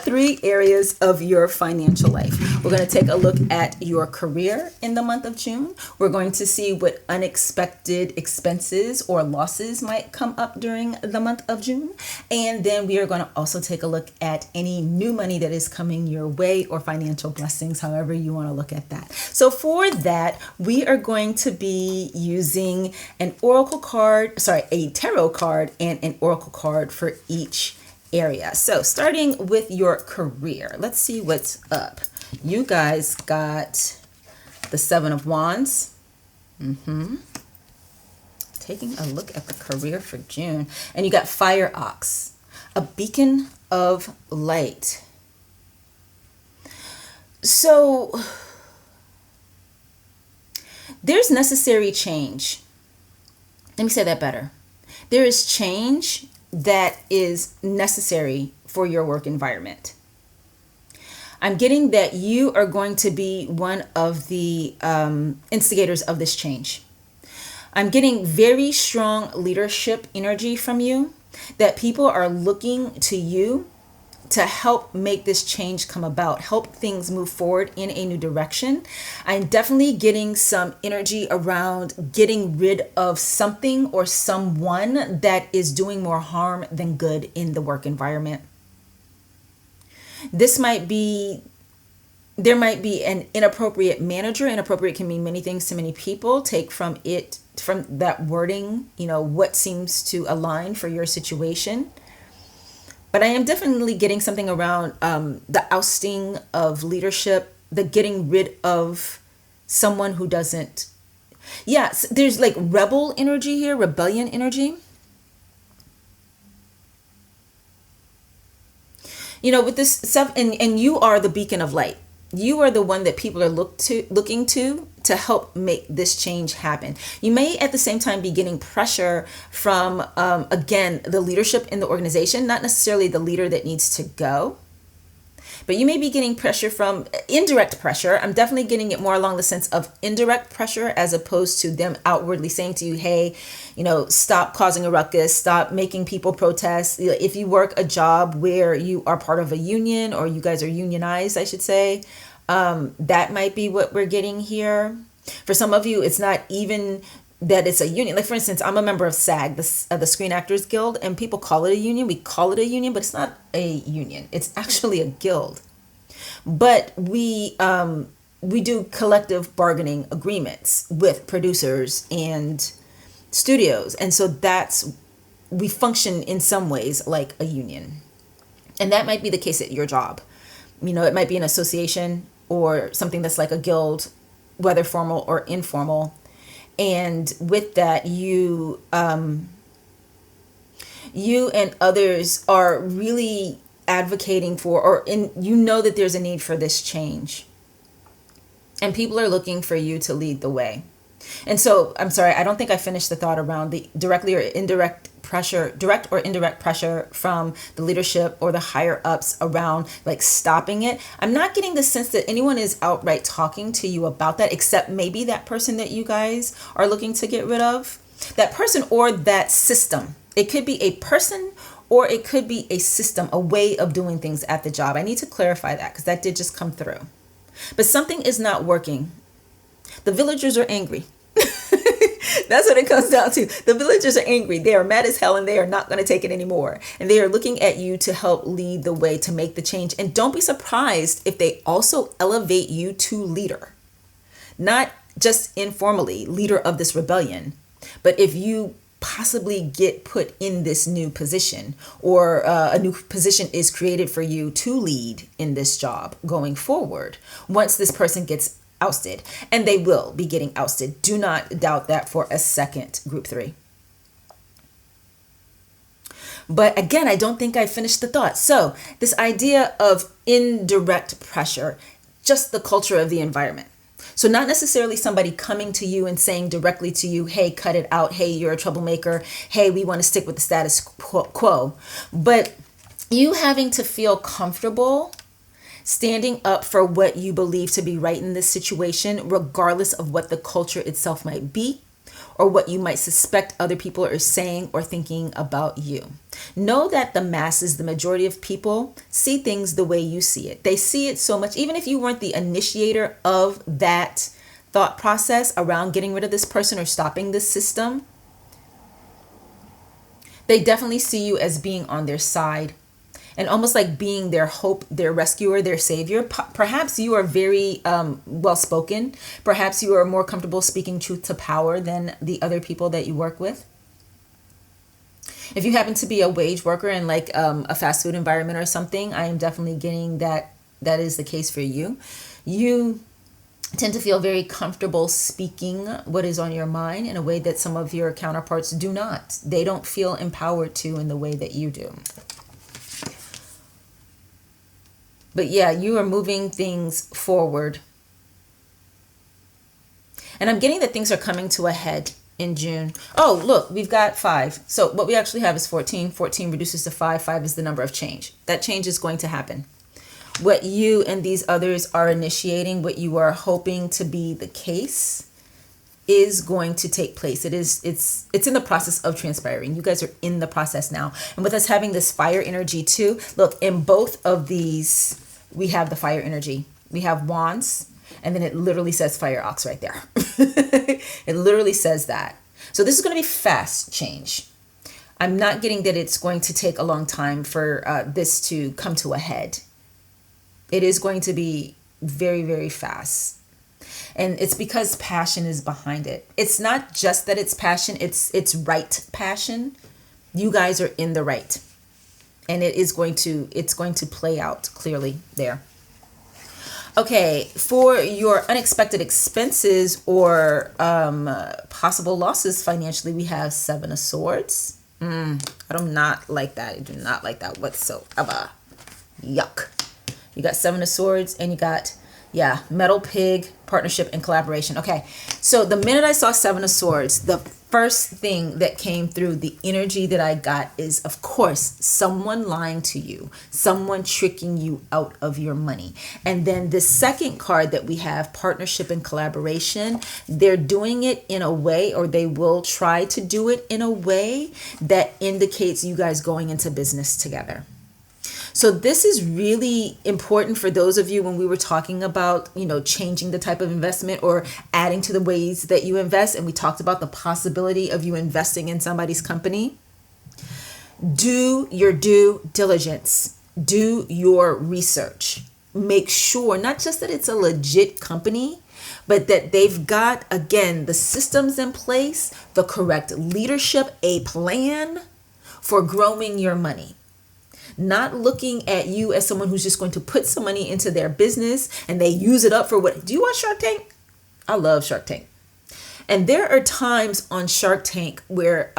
3 areas of your financial life. We're going to take a look at your career in the month of June. We're going to see what unexpected expenses or losses might come up during the month of June. And then we are going to also take a look at any new money that is coming your way or financial blessings, however you want to look at that. So for that, we are going to be using a tarot card and an oracle card for each area. So starting with your career, let's see what's up. You guys got the 7 of Wands. Taking a look at the career for June. And you got Fire Ox, a beacon of light. So there's necessary change. Let me say that better. There is change that is necessary for your work environment. I'm getting that you are going to be one of the instigators of this change. I'm getting very strong leadership energy from you, that people are looking to you to help make this change come about, help things move forward in a new direction. I'm definitely getting some energy around getting rid of something or someone that is doing more harm than good in the work environment. There might be an inappropriate manager. Inappropriate can mean many things to many people. Take from that wording, what seems to align for your situation. But I am definitely getting something around the ousting of leadership, the getting rid of someone who doesn't. Yes, there's like rebel energy here, rebellion energy. With this stuff, and you are the beacon of light. You are the one that people are looking to help make this change happen. You may at the same time be getting pressure from, again, the leadership in the organization, not necessarily the leader that needs to go, but you may be getting pressure from indirect pressure. I'm definitely getting it more along the sense of indirect pressure as opposed to them outwardly saying to you, hey, stop causing a ruckus, stop making people protest. If you work a job where you are part of a union or you guys are unionized, I should say, that might be what we're getting here. For some of you, it's not even that it's a union. Like, for instance, I'm a member of SAG, the Screen Actors Guild, and people call it a union. We call it a union, but it's not a union. It's actually a guild. But we do collective bargaining agreements with producers and studios. And so we function in some ways like a union. And that might be the case at your job. It might be an association or something that's like a guild, whether formal or informal. And with that, you you and others are really advocating for, you know that there's a need for this change. And people are looking for you to lead the way. And so, I'm sorry, I don't think I finished the thought around the direct or indirect pressure from the leadership or the higher ups around like stopping it. I'm not getting the sense that anyone is outright talking to you about that, except maybe that person that you guys are looking to get rid of. That person or that system. It could be a person or it could be a system, a way of doing things at the job. I need to clarify that because that did just come through. But something is not working. The villagers are angry. That's what it comes down to. The villagers are angry. They are mad as hell and they are not going to take it anymore. And they are looking at you to help lead the way to make the change. And don't be surprised if they also elevate you to leader. Not just informally, leader of this rebellion. But if you possibly get put in this new position, or a new position is created for you to lead in this job going forward, once this person gets ousted, and they will be getting ousted. Do not doubt that for a second, group 3. But again, I don't think I finished the thought. So this idea of indirect pressure, just the culture of the environment. So not necessarily somebody coming to you and saying directly to you, hey, cut it out. Hey, you're a troublemaker. Hey, we want to stick with the status quo. But you having to feel comfortable standing up for what you believe to be right in this situation, regardless of what the culture itself might be, or what you might suspect other people are saying or thinking about you. Know that the masses, the majority of people, see things the way you see it. They see it so much, even if you weren't the initiator of that thought process around getting rid of this person or stopping this system, they definitely see you as being on their side. And almost like being their hope, their rescuer, their savior. Perhaps you are very well-spoken. Perhaps you are more comfortable speaking truth to power than the other people that you work with. If you happen to be a wage worker in like a fast food environment or something, I am definitely getting that is the case for you. You tend to feel very comfortable speaking what is on your mind in a way that some of your counterparts do not. They don't feel empowered to in the way that you do. But yeah, you are moving things forward. And I'm getting that things are coming to a head in June. Oh, look, we've got 5. So what we actually have is 14. 14 reduces to 5. 5 is the number of change. That change is going to happen. What you and these others are initiating, what you are hoping to be the case, is going to take place. It's in the process of transpiring. You guys are in the process now. And with us having this fire energy too, look, in both of these, we have the fire energy. We have wands, and then it literally says fire ox right there. It literally says that. So this is going to be fast change. I'm not getting that it's going to take a long time for this to come to a head. It is going to be very, very fast. And it's because passion is behind it. It's not just that it's passion, it's right passion. You guys are in the right. And it's going to play out clearly there. Okay, for your unexpected expenses or possible losses financially, we have 7 of Swords. I do not like that. I do not like that whatsoever. Yuck. You got 7 of Swords and you got, metal pig, partnership, and collaboration. Okay, so the minute I saw 7 of Swords, the first thing that came through, the energy that I got is, of course, someone lying to you, someone tricking you out of your money. And then the second card that we have, partnership and collaboration, they're doing it in a way, or they will try to do it in a way that indicates you guys going into business together. So this is really important for those of you when we were talking about, changing the type of investment or adding to the ways that you invest. And we talked about the possibility of you investing in somebody's company. Do your due diligence. Do your research. Make sure not just that it's a legit company, but that they've got, again, the systems in place, the correct leadership, a plan for growing your money. Not looking at you as someone who's just going to put some money into their business and they use it up for what? Do you watch Shark Tank? I love Shark Tank. And there are times on Shark Tank where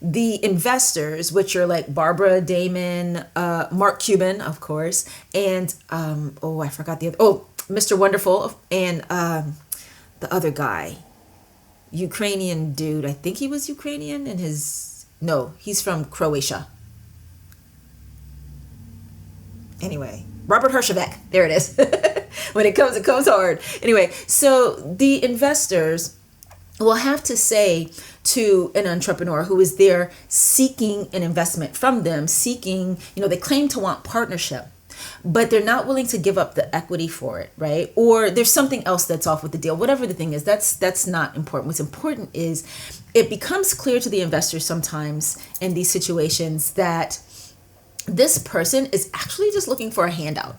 The investors, which are like Barbara Damon, Mark Cuban, of course, and I forgot the other. Oh, Mr. Wonderful, and the other guy, Ukrainian dude. I think he was Ukrainian, and he's from Croatia. Anyway, Robert Herjavec. There it is. When it comes hard. Anyway, so the investors will have to say to an entrepreneur who is there seeking an investment from them, they claim to want partnership, but they're not willing to give up the equity for it, right? Or there's something else that's off with the deal. Whatever the thing is, that's not important. What's important is it becomes clear to the investors sometimes in these situations that this person is actually just looking for a handout.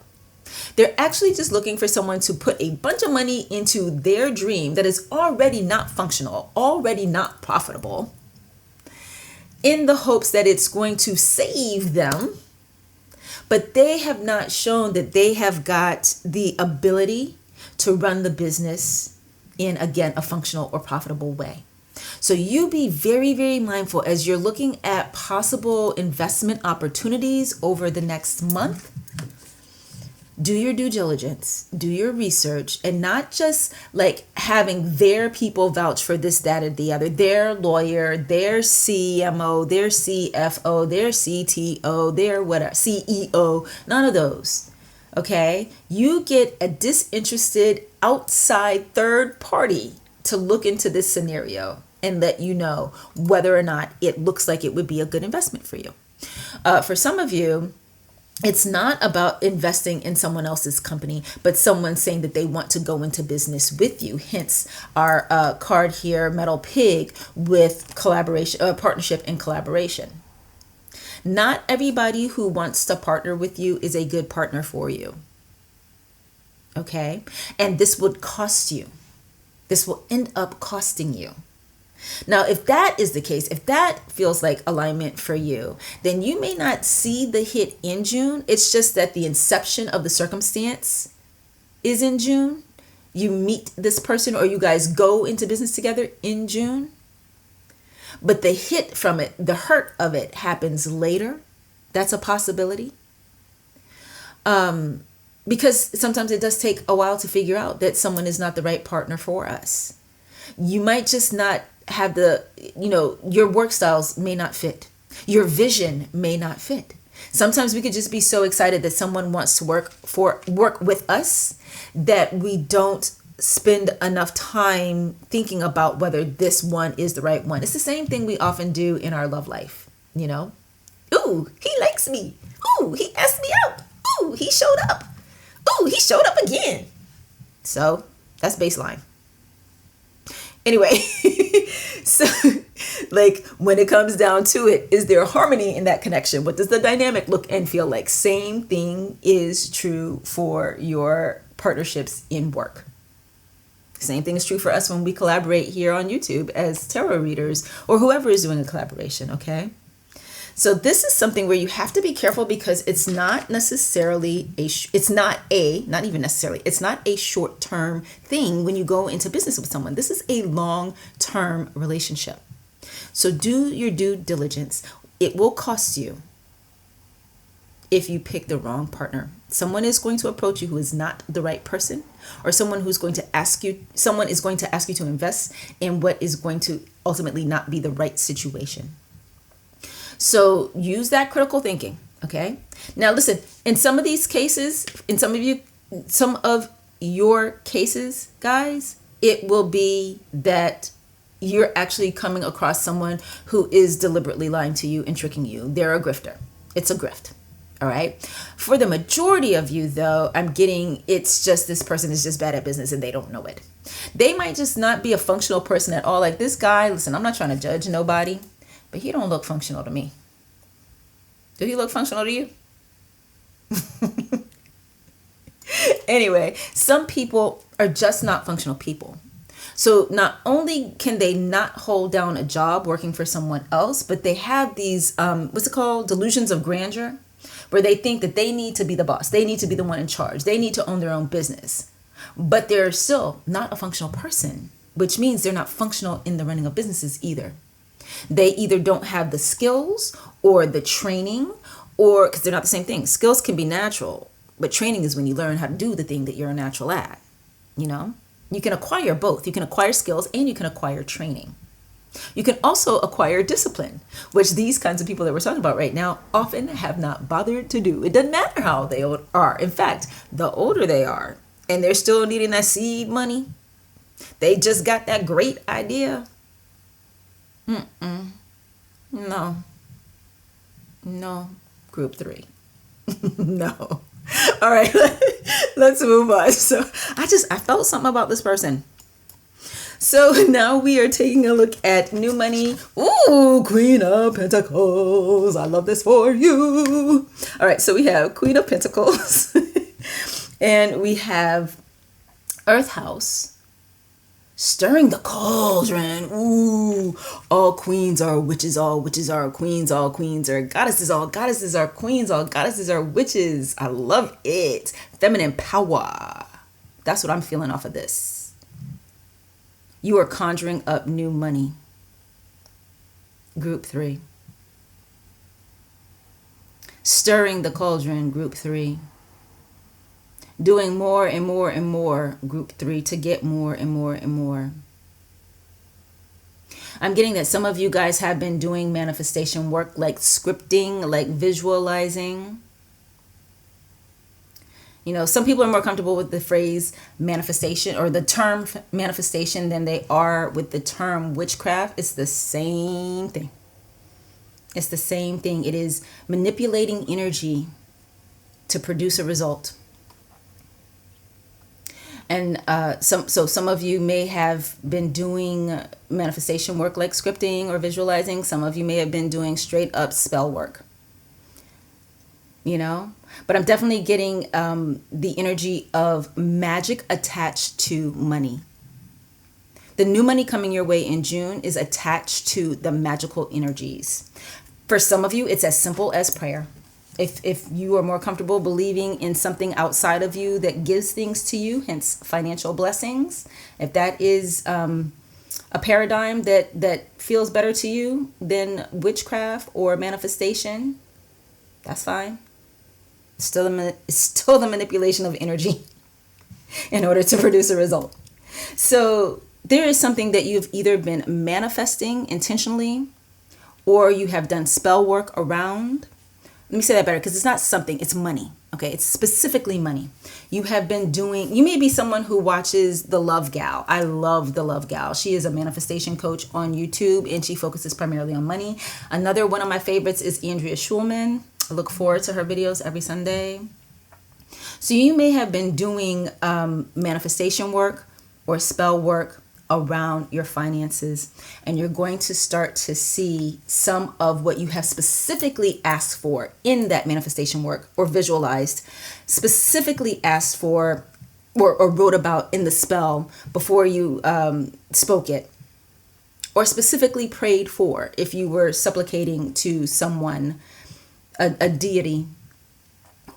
They're actually just looking for someone to put a bunch of money into their dream that is already not functional, already not profitable, in the hopes that it's going to save them. But they have not shown that they have got the ability to run the business in, again, a functional or profitable way. So you be very, very mindful as you're looking at possible investment opportunities over the next month. Do your due diligence, do your research, and not just like having their people vouch for this, that, or the other, their lawyer, their CMO, their CFO, their CTO, their whatever, CEO, none of those. Okay? You get a disinterested outside third party to look into this scenario and let you know whether or not it looks like it would be a good investment for you. For some of you, it's not about investing in someone else's company, but someone saying that they want to go into business with you. Hence our card here, Metal Pig, with collaboration, partnership and collaboration. Not everybody who wants to partner with you is a good partner for you. Okay? And this would cost you. This will end up costing you. Now, if that is the case, if that feels like alignment for you, then you may not see the hit in June. It's just that the inception of the circumstance is in June. You meet this person or you guys go into business together in June. But the hit from it, the hurt of it happens later. That's a possibility. Because sometimes it does take a while to figure out that someone is not the right partner for us. You might just not have your work styles may not fit. Your vision may not fit. Sometimes we could just be so excited that someone wants to work with us that we don't spend enough time thinking about whether this one is the right one. It's the same thing we often do in our love life, Ooh, he likes me. Ooh, he asked me out. Ooh, he showed up. Ooh, he showed up again. So that's baseline. Anyway, so like when it comes down to it, is there harmony in that connection? What does the dynamic look and feel like? Same thing is true for your partnerships in work. Same thing is true for us when we collaborate here on YouTube as tarot readers or whoever is doing a collaboration, okay? So this is something where you have to be careful because it's not necessarily it's not a short-term thing when you go into business with someone. This is a long-term relationship. So do your due diligence. It will cost you if you pick the wrong partner. Someone is going to approach you who is not the right person, or someone is going to ask you to invest in what is going to ultimately not be the right situation. So use that critical thinking, okay? Now listen, in some of these cases, some of your cases, guys, it will be that you're actually coming across someone who is deliberately lying to you and tricking you. They're a grifter. It's a grift, all right? For the majority of you, though, I'm getting it's just this person is just bad at business and they don't know it. They might just not be a functional person at all. Like this guy, listen, I'm not trying to judge nobody, but he don't look functional to me. Do he look functional to you? Anyway, some people are just not functional people. So not only can they not hold down a job working for someone else, but they have these, delusions of grandeur, where they think that they need to be the boss. They need to be the one in charge. They need to own their own business. But they're still not a functional person, which means they're not functional in the running of businesses either. They either don't have the skills or the training, or because they're not the same thing. Skills can be natural, but training is when you learn how to do the thing that you're a natural at. You know, you can acquire both. You can acquire skills and you can acquire training. You can also acquire discipline, which these kinds of people that we're talking about right now often have not bothered to do. It doesn't matter how they are. In fact, the older they are and they're still needing that seed money, they just got that great idea. No. Group 3. No. All right, let's move on. So I felt something about this person. So now we are taking a look at new money. Ooh, Queen of Pentacles. I love this for you. All right, so we have Queen of Pentacles and we have Earth House, stirring the cauldron. Ooh, all queens are witches, all witches are queens, all queens are goddesses, all goddesses are queens, all goddesses are witches. I love it. Feminine power. That's what I'm feeling off of this. You are conjuring up new money. Group 3. Stirring the cauldron, Group 3. Doing more and more and more, Group 3, to get more and more and more. I'm getting that some of you guys have been doing manifestation work, like scripting, like visualizing. You know, some people are more comfortable with the phrase manifestation or the term manifestation than they are with the term witchcraft. It's the same thing. It's the same thing. It is manipulating energy to produce a result. And some of you may have been doing manifestation work like scripting or visualizing. Some of you may have been doing straight up spell work. You know, but I'm definitely getting the energy of magic attached to money. The new money coming your way in June is attached to the magical energies. For some of you, it's as simple as prayer. If you are more comfortable believing in something outside of you that gives things to you, hence financial blessings, if that is a paradigm that feels better to you than witchcraft or manifestation, that's fine. It's still the manipulation of energy in order to produce a result. So there is something that you've either been manifesting intentionally or you have done spell work around. Let me say that better, because it's not something, it's money. Okay, it's specifically money. You may be someone who watches The Love Gal. I love The Love Gal. She is a manifestation coach on YouTube and she focuses primarily on money. Another one of my favorites is Andrea Schulman. I look forward to her videos every Sunday. So you may have been doing manifestation work or spell work around your finances, and you're going to start to see some of what you have specifically asked for in that manifestation work or visualized, specifically asked for or wrote about in the spell before you spoke it, or specifically prayed for if you were supplicating to someone, a deity,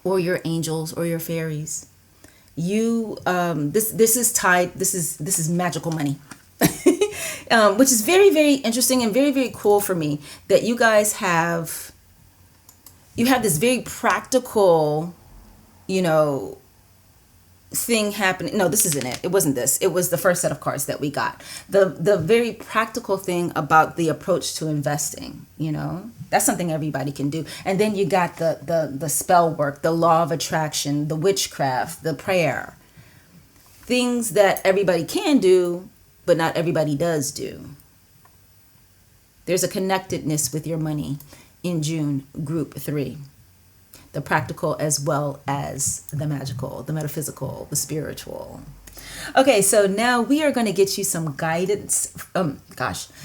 or your angels or your fairies. This is magical money. Which is very, very interesting and very, very cool for me that you guys have this very practical, thing happening. No, this isn't it. It wasn't this. It was the first set of cards that we got. The very practical thing about the approach to investing, that's something everybody can do. And then you got the spell work, the law of attraction, the witchcraft, the prayer. Things that everybody can do, but not everybody does do. There's a connectedness with your money in June, Group 3. The practical as well as the magical, the metaphysical, the spiritual. Okay, so now we are going to get you some guidance.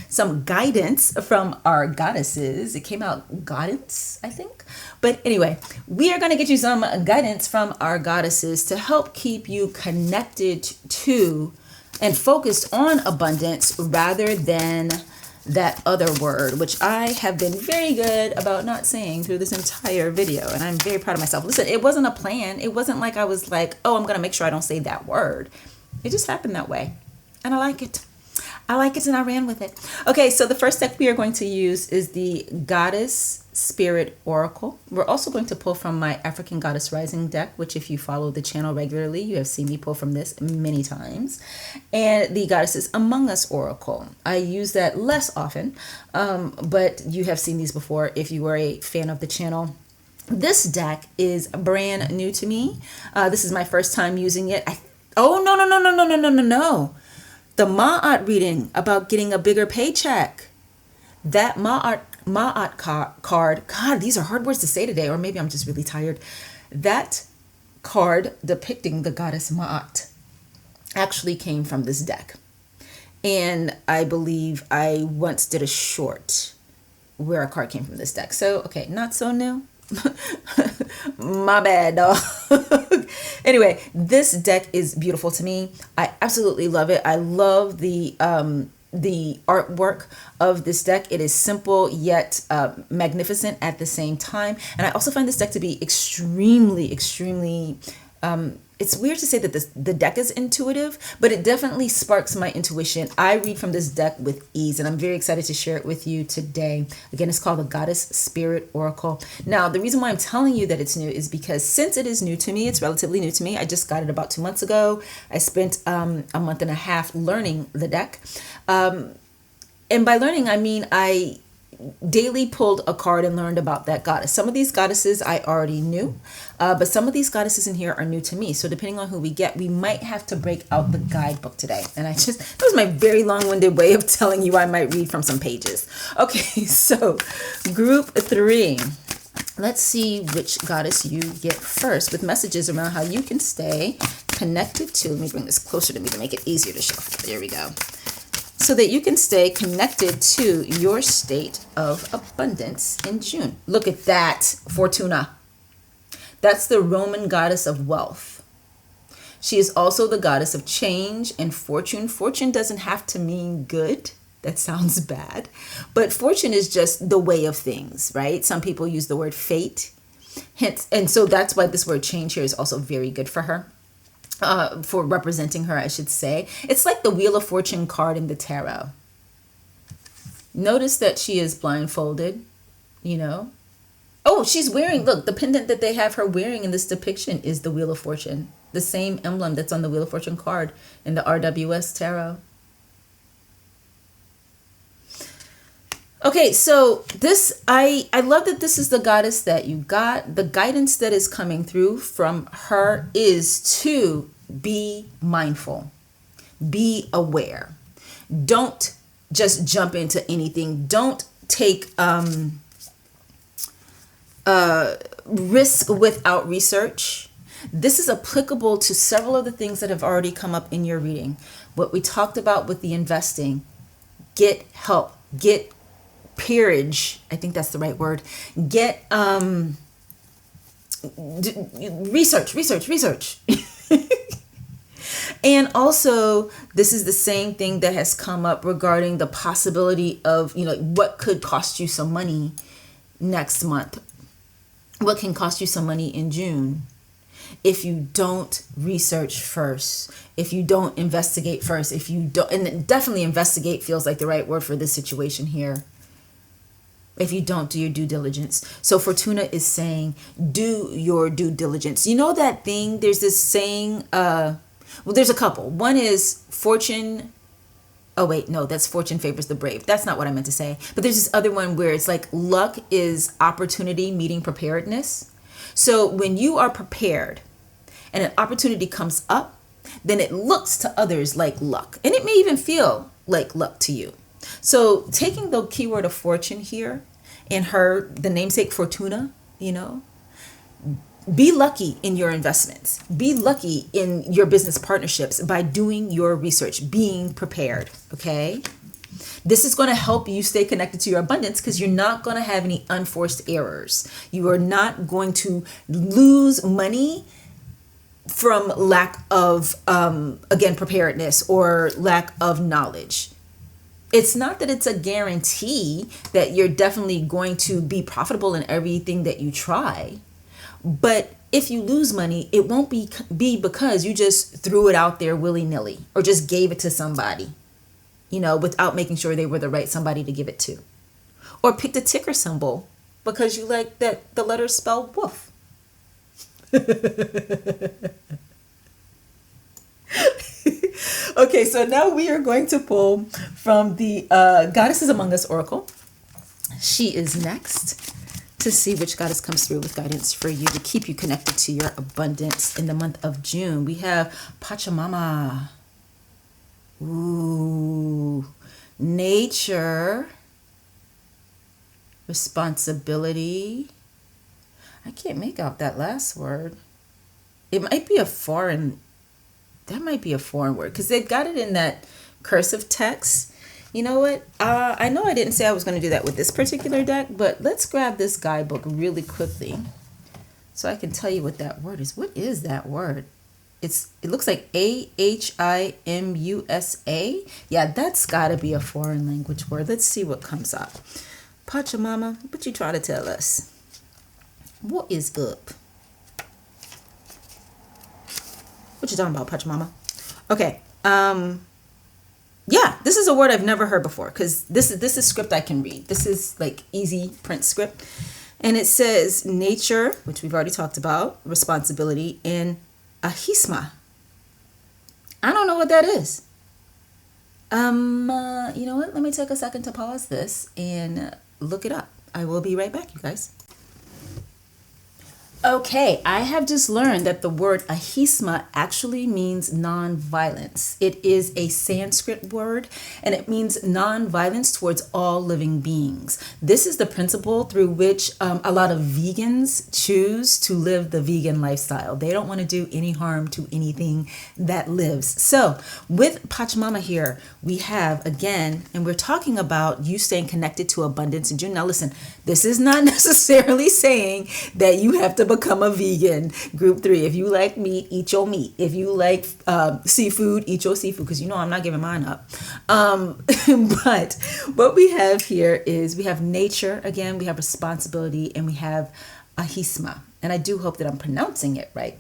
Some guidance from our goddesses. It came out guidance, I think. But anyway, we are going to get you some guidance from our goddesses to help keep you connected to and focused on abundance rather than that other word, which I have been very good about not saying through this entire video. And I'm very proud of myself. Listen, it wasn't a plan. It wasn't like I was like, oh, I'm going to make sure I don't say that word. It just happened that way. And I like it. I like it and I ran with it. Okay, so the first deck we are going to use is the Goddess Spirit Oracle. We're also going to pull from my African Goddess Rising deck, which if you follow the channel regularly, you have seen me pull from this many times. And the Goddesses Among Us Oracle. I use that less often, but you have seen these before if you were a fan of the channel. This deck is brand new to me. This is my first time using it. Oh, no. The Ma'at reading about getting a bigger paycheck. That Ma'at card, God, these are hard words to say today, or maybe I'm just really tired. That card depicting the goddess Ma'at actually came from this deck. And I believe I once did a short where a card came from this deck. So, okay, not so new. My bad, dog. Anyway, this deck is beautiful to me. I absolutely love it. I love the artwork of this deck. It is simple yet magnificent at the same time. And I also find this deck to be extremely it's weird to say that the deck is intuitive, but it definitely sparks my intuition. I read from this deck with ease, and I'm very excited to share it with you today. Again, it's called the Goddess Spirit Oracle. Now, the reason why I'm telling you that it's new is because since it is new to me, it's relatively new to me. I just got it about 2 months ago. I spent a month and a half learning the deck. And by learning, I mean I daily pulled a card and learned about that goddess. Some of these goddesses I already knew, but some of these goddesses in here are new to me. So depending on who we get, we might have to break out the guidebook today. And that was my very long-winded way of telling you I might read from some pages. Okay, so group 3. Let's see which goddess you get first with messages around how you can stay connected to, let me bring this closer to me to make it easier to show. There we go. So that you can stay connected to your state of abundance in June. Look at that, Fortuna. That's the Roman goddess of wealth. She is also the goddess of change and fortune. Fortune doesn't have to mean good. That sounds bad. But fortune is just the way of things, right? Some people use the word fate. Hence, and so that's why this word change here is also very good for her. For representing her, I should say. It's like the Wheel of Fortune card in the tarot. Notice that she is blindfolded, you know. Oh, she's wearing, look, the pendant that they have her wearing in this depiction is the Wheel of Fortune. The same emblem that's on the Wheel of Fortune card in the RWS tarot. Okay, so this, I love that this is the goddess that you got. The guidance that is coming through from her is to be mindful, be aware. Don't just jump into anything. Don't take risk without research. This is applicable to several of the things that have already come up in your reading. What we talked about with the investing, get help, get peerage, I think that's the right word. Get research. And also, this is the same thing that has come up regarding the possibility of, you know, what could cost you some money next month. What can cost you some money in June if you don't research first, if you don't investigate first, if you don't, and definitely investigate feels like the right word for this situation here. If you don't do your due diligence. So Fortuna is saying, do your due diligence. You know that thing, there's this saying, well, there's a couple. One is fortune. Oh, wait, no, that's fortune favors the brave. That's not what I meant to say. But there's this other one where it's like luck is opportunity meeting preparedness. So when you are prepared and an opportunity comes up, then it looks to others like luck. And it may even feel like luck to you. So taking the keyword of fortune here and the namesake Fortuna, you know, be lucky in your investments. Be lucky in your business partnerships by doing your research, being prepared, okay? This is going to help you stay connected to your abundance because you're not going to have any unforced errors. You are not going to lose money from lack of, again, preparedness or lack of knowledge. It's not that it's a guarantee that you're definitely going to be profitable in everything that you try. But if you lose money, it won't be because you just threw it out there willy-nilly or just gave it to somebody. without making sure they were the right somebody to give it to. Or pick the ticker symbol because you like that the letters spell woof. Okay, so now we are going to pull from the Goddesses Among Us Oracle. She is next to see which goddess comes through with guidance for you to keep you connected to your abundance in the month of June. We have Pachamama. Ooh, nature, responsibility. I can't make out that last word. It might be a foreign, that might be a foreign word because they got it in that cursive text. You know what? I know I didn't say I was going to do that with this particular deck, but let's grab this guidebook really quickly so I can tell you what that word is. What is that word? It looks like Ahimusa. Yeah, that's got to be a foreign language word. Let's see what comes up. Pachamama, what you trying to tell us? What is up? What you talking about, Pachamama? Okay. Yeah, this is a word I've never heard before because this is script I can read. This is like easy print script. And it says nature, which we've already talked about, responsibility, and ahisma. I don't know what that is. You know what? Let me take a second to pause this and look it up. I will be right back, you guys. Okay, I have just learned that the word ahisma actually means non-violence. It is a Sanskrit word and it means non-violence towards all living beings. This is the principle through which a lot of vegans choose to live the vegan lifestyle. They don't want to do any harm to anything that lives. So with Pachamama here, we have again, and we're talking about you staying connected to abundance in June. Now listen, this is not necessarily saying that you have to become a vegan. Group 3, if you like meat, eat your meat. If you like seafood, eat your seafood, because I'm not giving mine up. But what we have here is we have nature, again, we have responsibility, and we have ahisma. And I do hope that I'm pronouncing it right.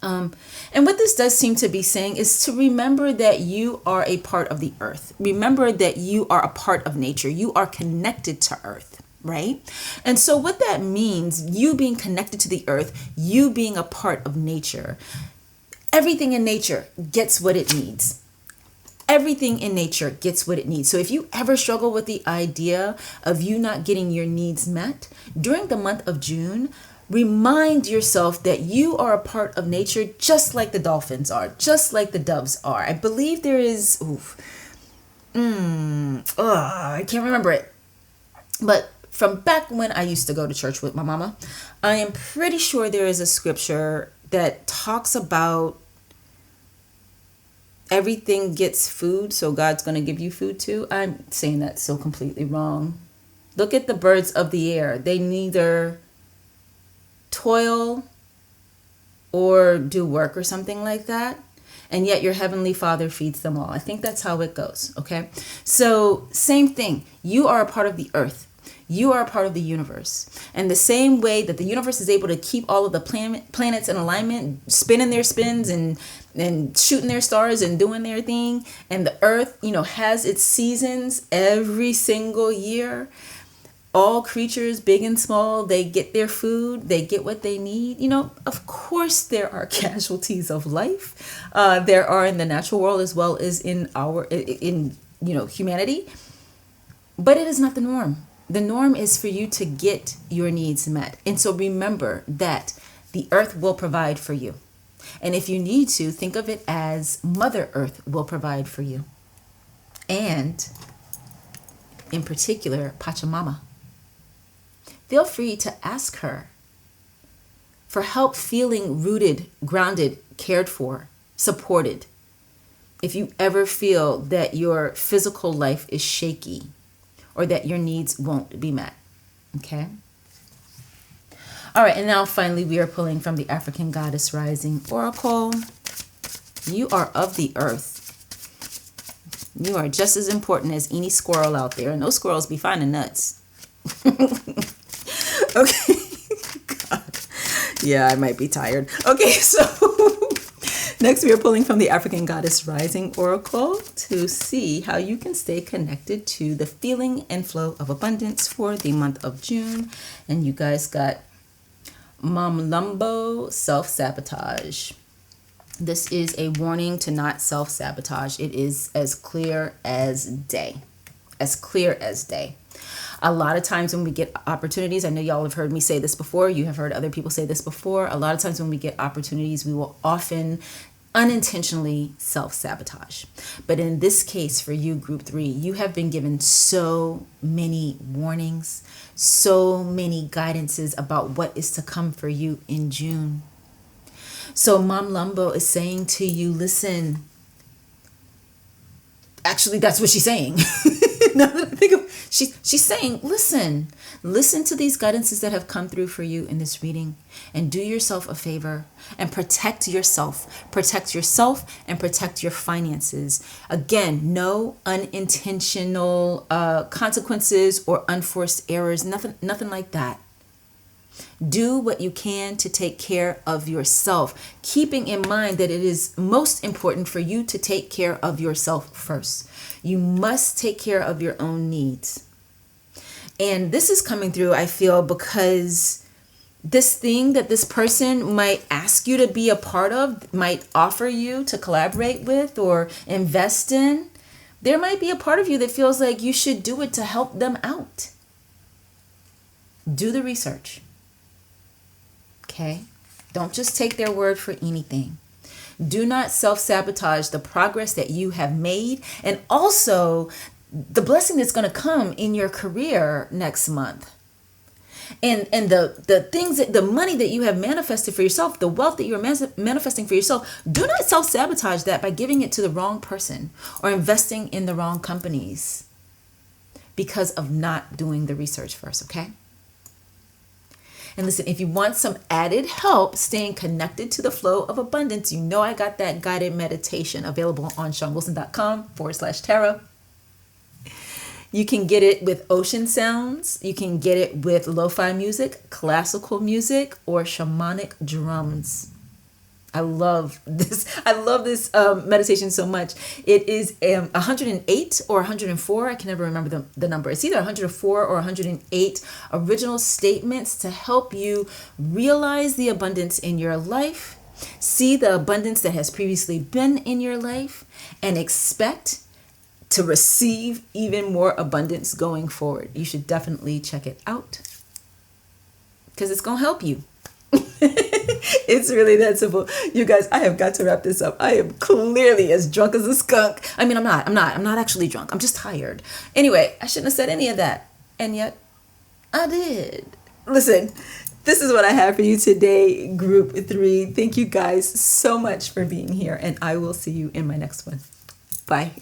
And what this does seem to be saying is to remember that you are a part of the earth. Remember that you are a part of nature. You are connected to earth. Right? And so what that means, you being connected to the earth, you being a part of nature, everything in nature gets what it needs. Everything in nature gets what it needs. So if you ever struggle with the idea of you not getting your needs met, during the month of June, remind yourself that you are a part of nature just like the dolphins are, just like the doves are. I believe there is, I can't remember it. But from back when I used to go to church with my mama, I am pretty sure there is a scripture that talks about everything gets food, so God's going to give you food too. I'm saying that so completely wrong. Look at the birds of the air. They neither toil or do work or something like that, and yet your heavenly Father feeds them all. I think that's how it goes, okay? So same thing. You are a part of the earth. You are a part of the universe. And the same way that the universe is able to keep all of the planets in alignment, spinning their spins and shooting their stars and doing their thing, and the earth, has its seasons every single year. All creatures, big and small, they get their food, they get what they need. Of course there are casualties of life. There are in the natural world as well as in humanity. But it is not the norm. The norm is for you to get your needs met. And so remember that the earth will provide for you. And if you need to, think of it as Mother Earth will provide for you. And in particular, Pachamama. Feel free to ask her for help feeling rooted, grounded, cared for, supported. If you ever feel that your physical life is shaky, or that your needs won't be met. Okay? All right, and now finally we are pulling from the African Goddess Rising Oracle. You are of the earth. You are just as important as any squirrel out there, and those squirrels be finding nuts. Okay. God. Yeah, I might be tired. Okay, so Next, we are pulling from the African Goddess Rising Oracle to see how you can stay connected to the feeling and flow of abundance for the month of June. And you guys got Mom Lumbo, self-sabotage. This is a warning to not self-sabotage. It is as clear as day. As clear as day. A lot of times when we get opportunities, I know y'all have heard me say this before, you have heard other people say this before, a lot of times when we get opportunities, we will often unintentionally self-sabotage. But in this case, for you, Group 3, you have been given so many warnings, so many guidances about what is to come for you in June. So Mom Lumbo is saying to you, listen. Actually, that's what she's saying. Now that I think of, she's saying, listen to these guidances that have come through for you in this reading, and do yourself a favor and protect yourself and protect your finances. Again, no unintentional consequences or unforced errors, nothing like that. Do what you can to take care of yourself, keeping in mind that it is most important for you to take care of yourself first. You must take care of your own needs. And this is coming through, I feel, because this thing that this person might ask you to be a part of, might offer you to collaborate with or invest in, there might be a part of you that feels like you should do it to help them out. Do the research. Okay? Don't just take their word for anything. Do not self-sabotage the progress that you have made, and also the blessing that's going to come in your career next month. And the things that the money that you have manifested for yourself, the wealth that you're manifesting for yourself, do not self-sabotage that by giving it to the wrong person or investing in the wrong companies because of not doing the research first, okay? And listen, if you want some added help staying connected to the flow of abundance, you know I got that guided meditation available on shonwilson.com/tarot. You can get it with ocean sounds. You can get it with lo-fi music, classical music, or shamanic drums. I love this. I love this meditation so much. It is 108 or 104. I can never remember the number. It's either 104 or 108 original statements to help you realize the abundance in your life, see the abundance that has previously been in your life, and expect to receive even more abundance going forward. You should definitely check it out because it's going to help you. It's really that simple. You guys, I have got to wrap this up. I am clearly as drunk as a skunk. I mean, I'm not actually drunk. I'm just tired. Anyway, I shouldn't have said any of that. And yet I did. Listen, this is what I have for you today, Group 3. Thank you guys so much for being here, and I will see you in my next one. Bye.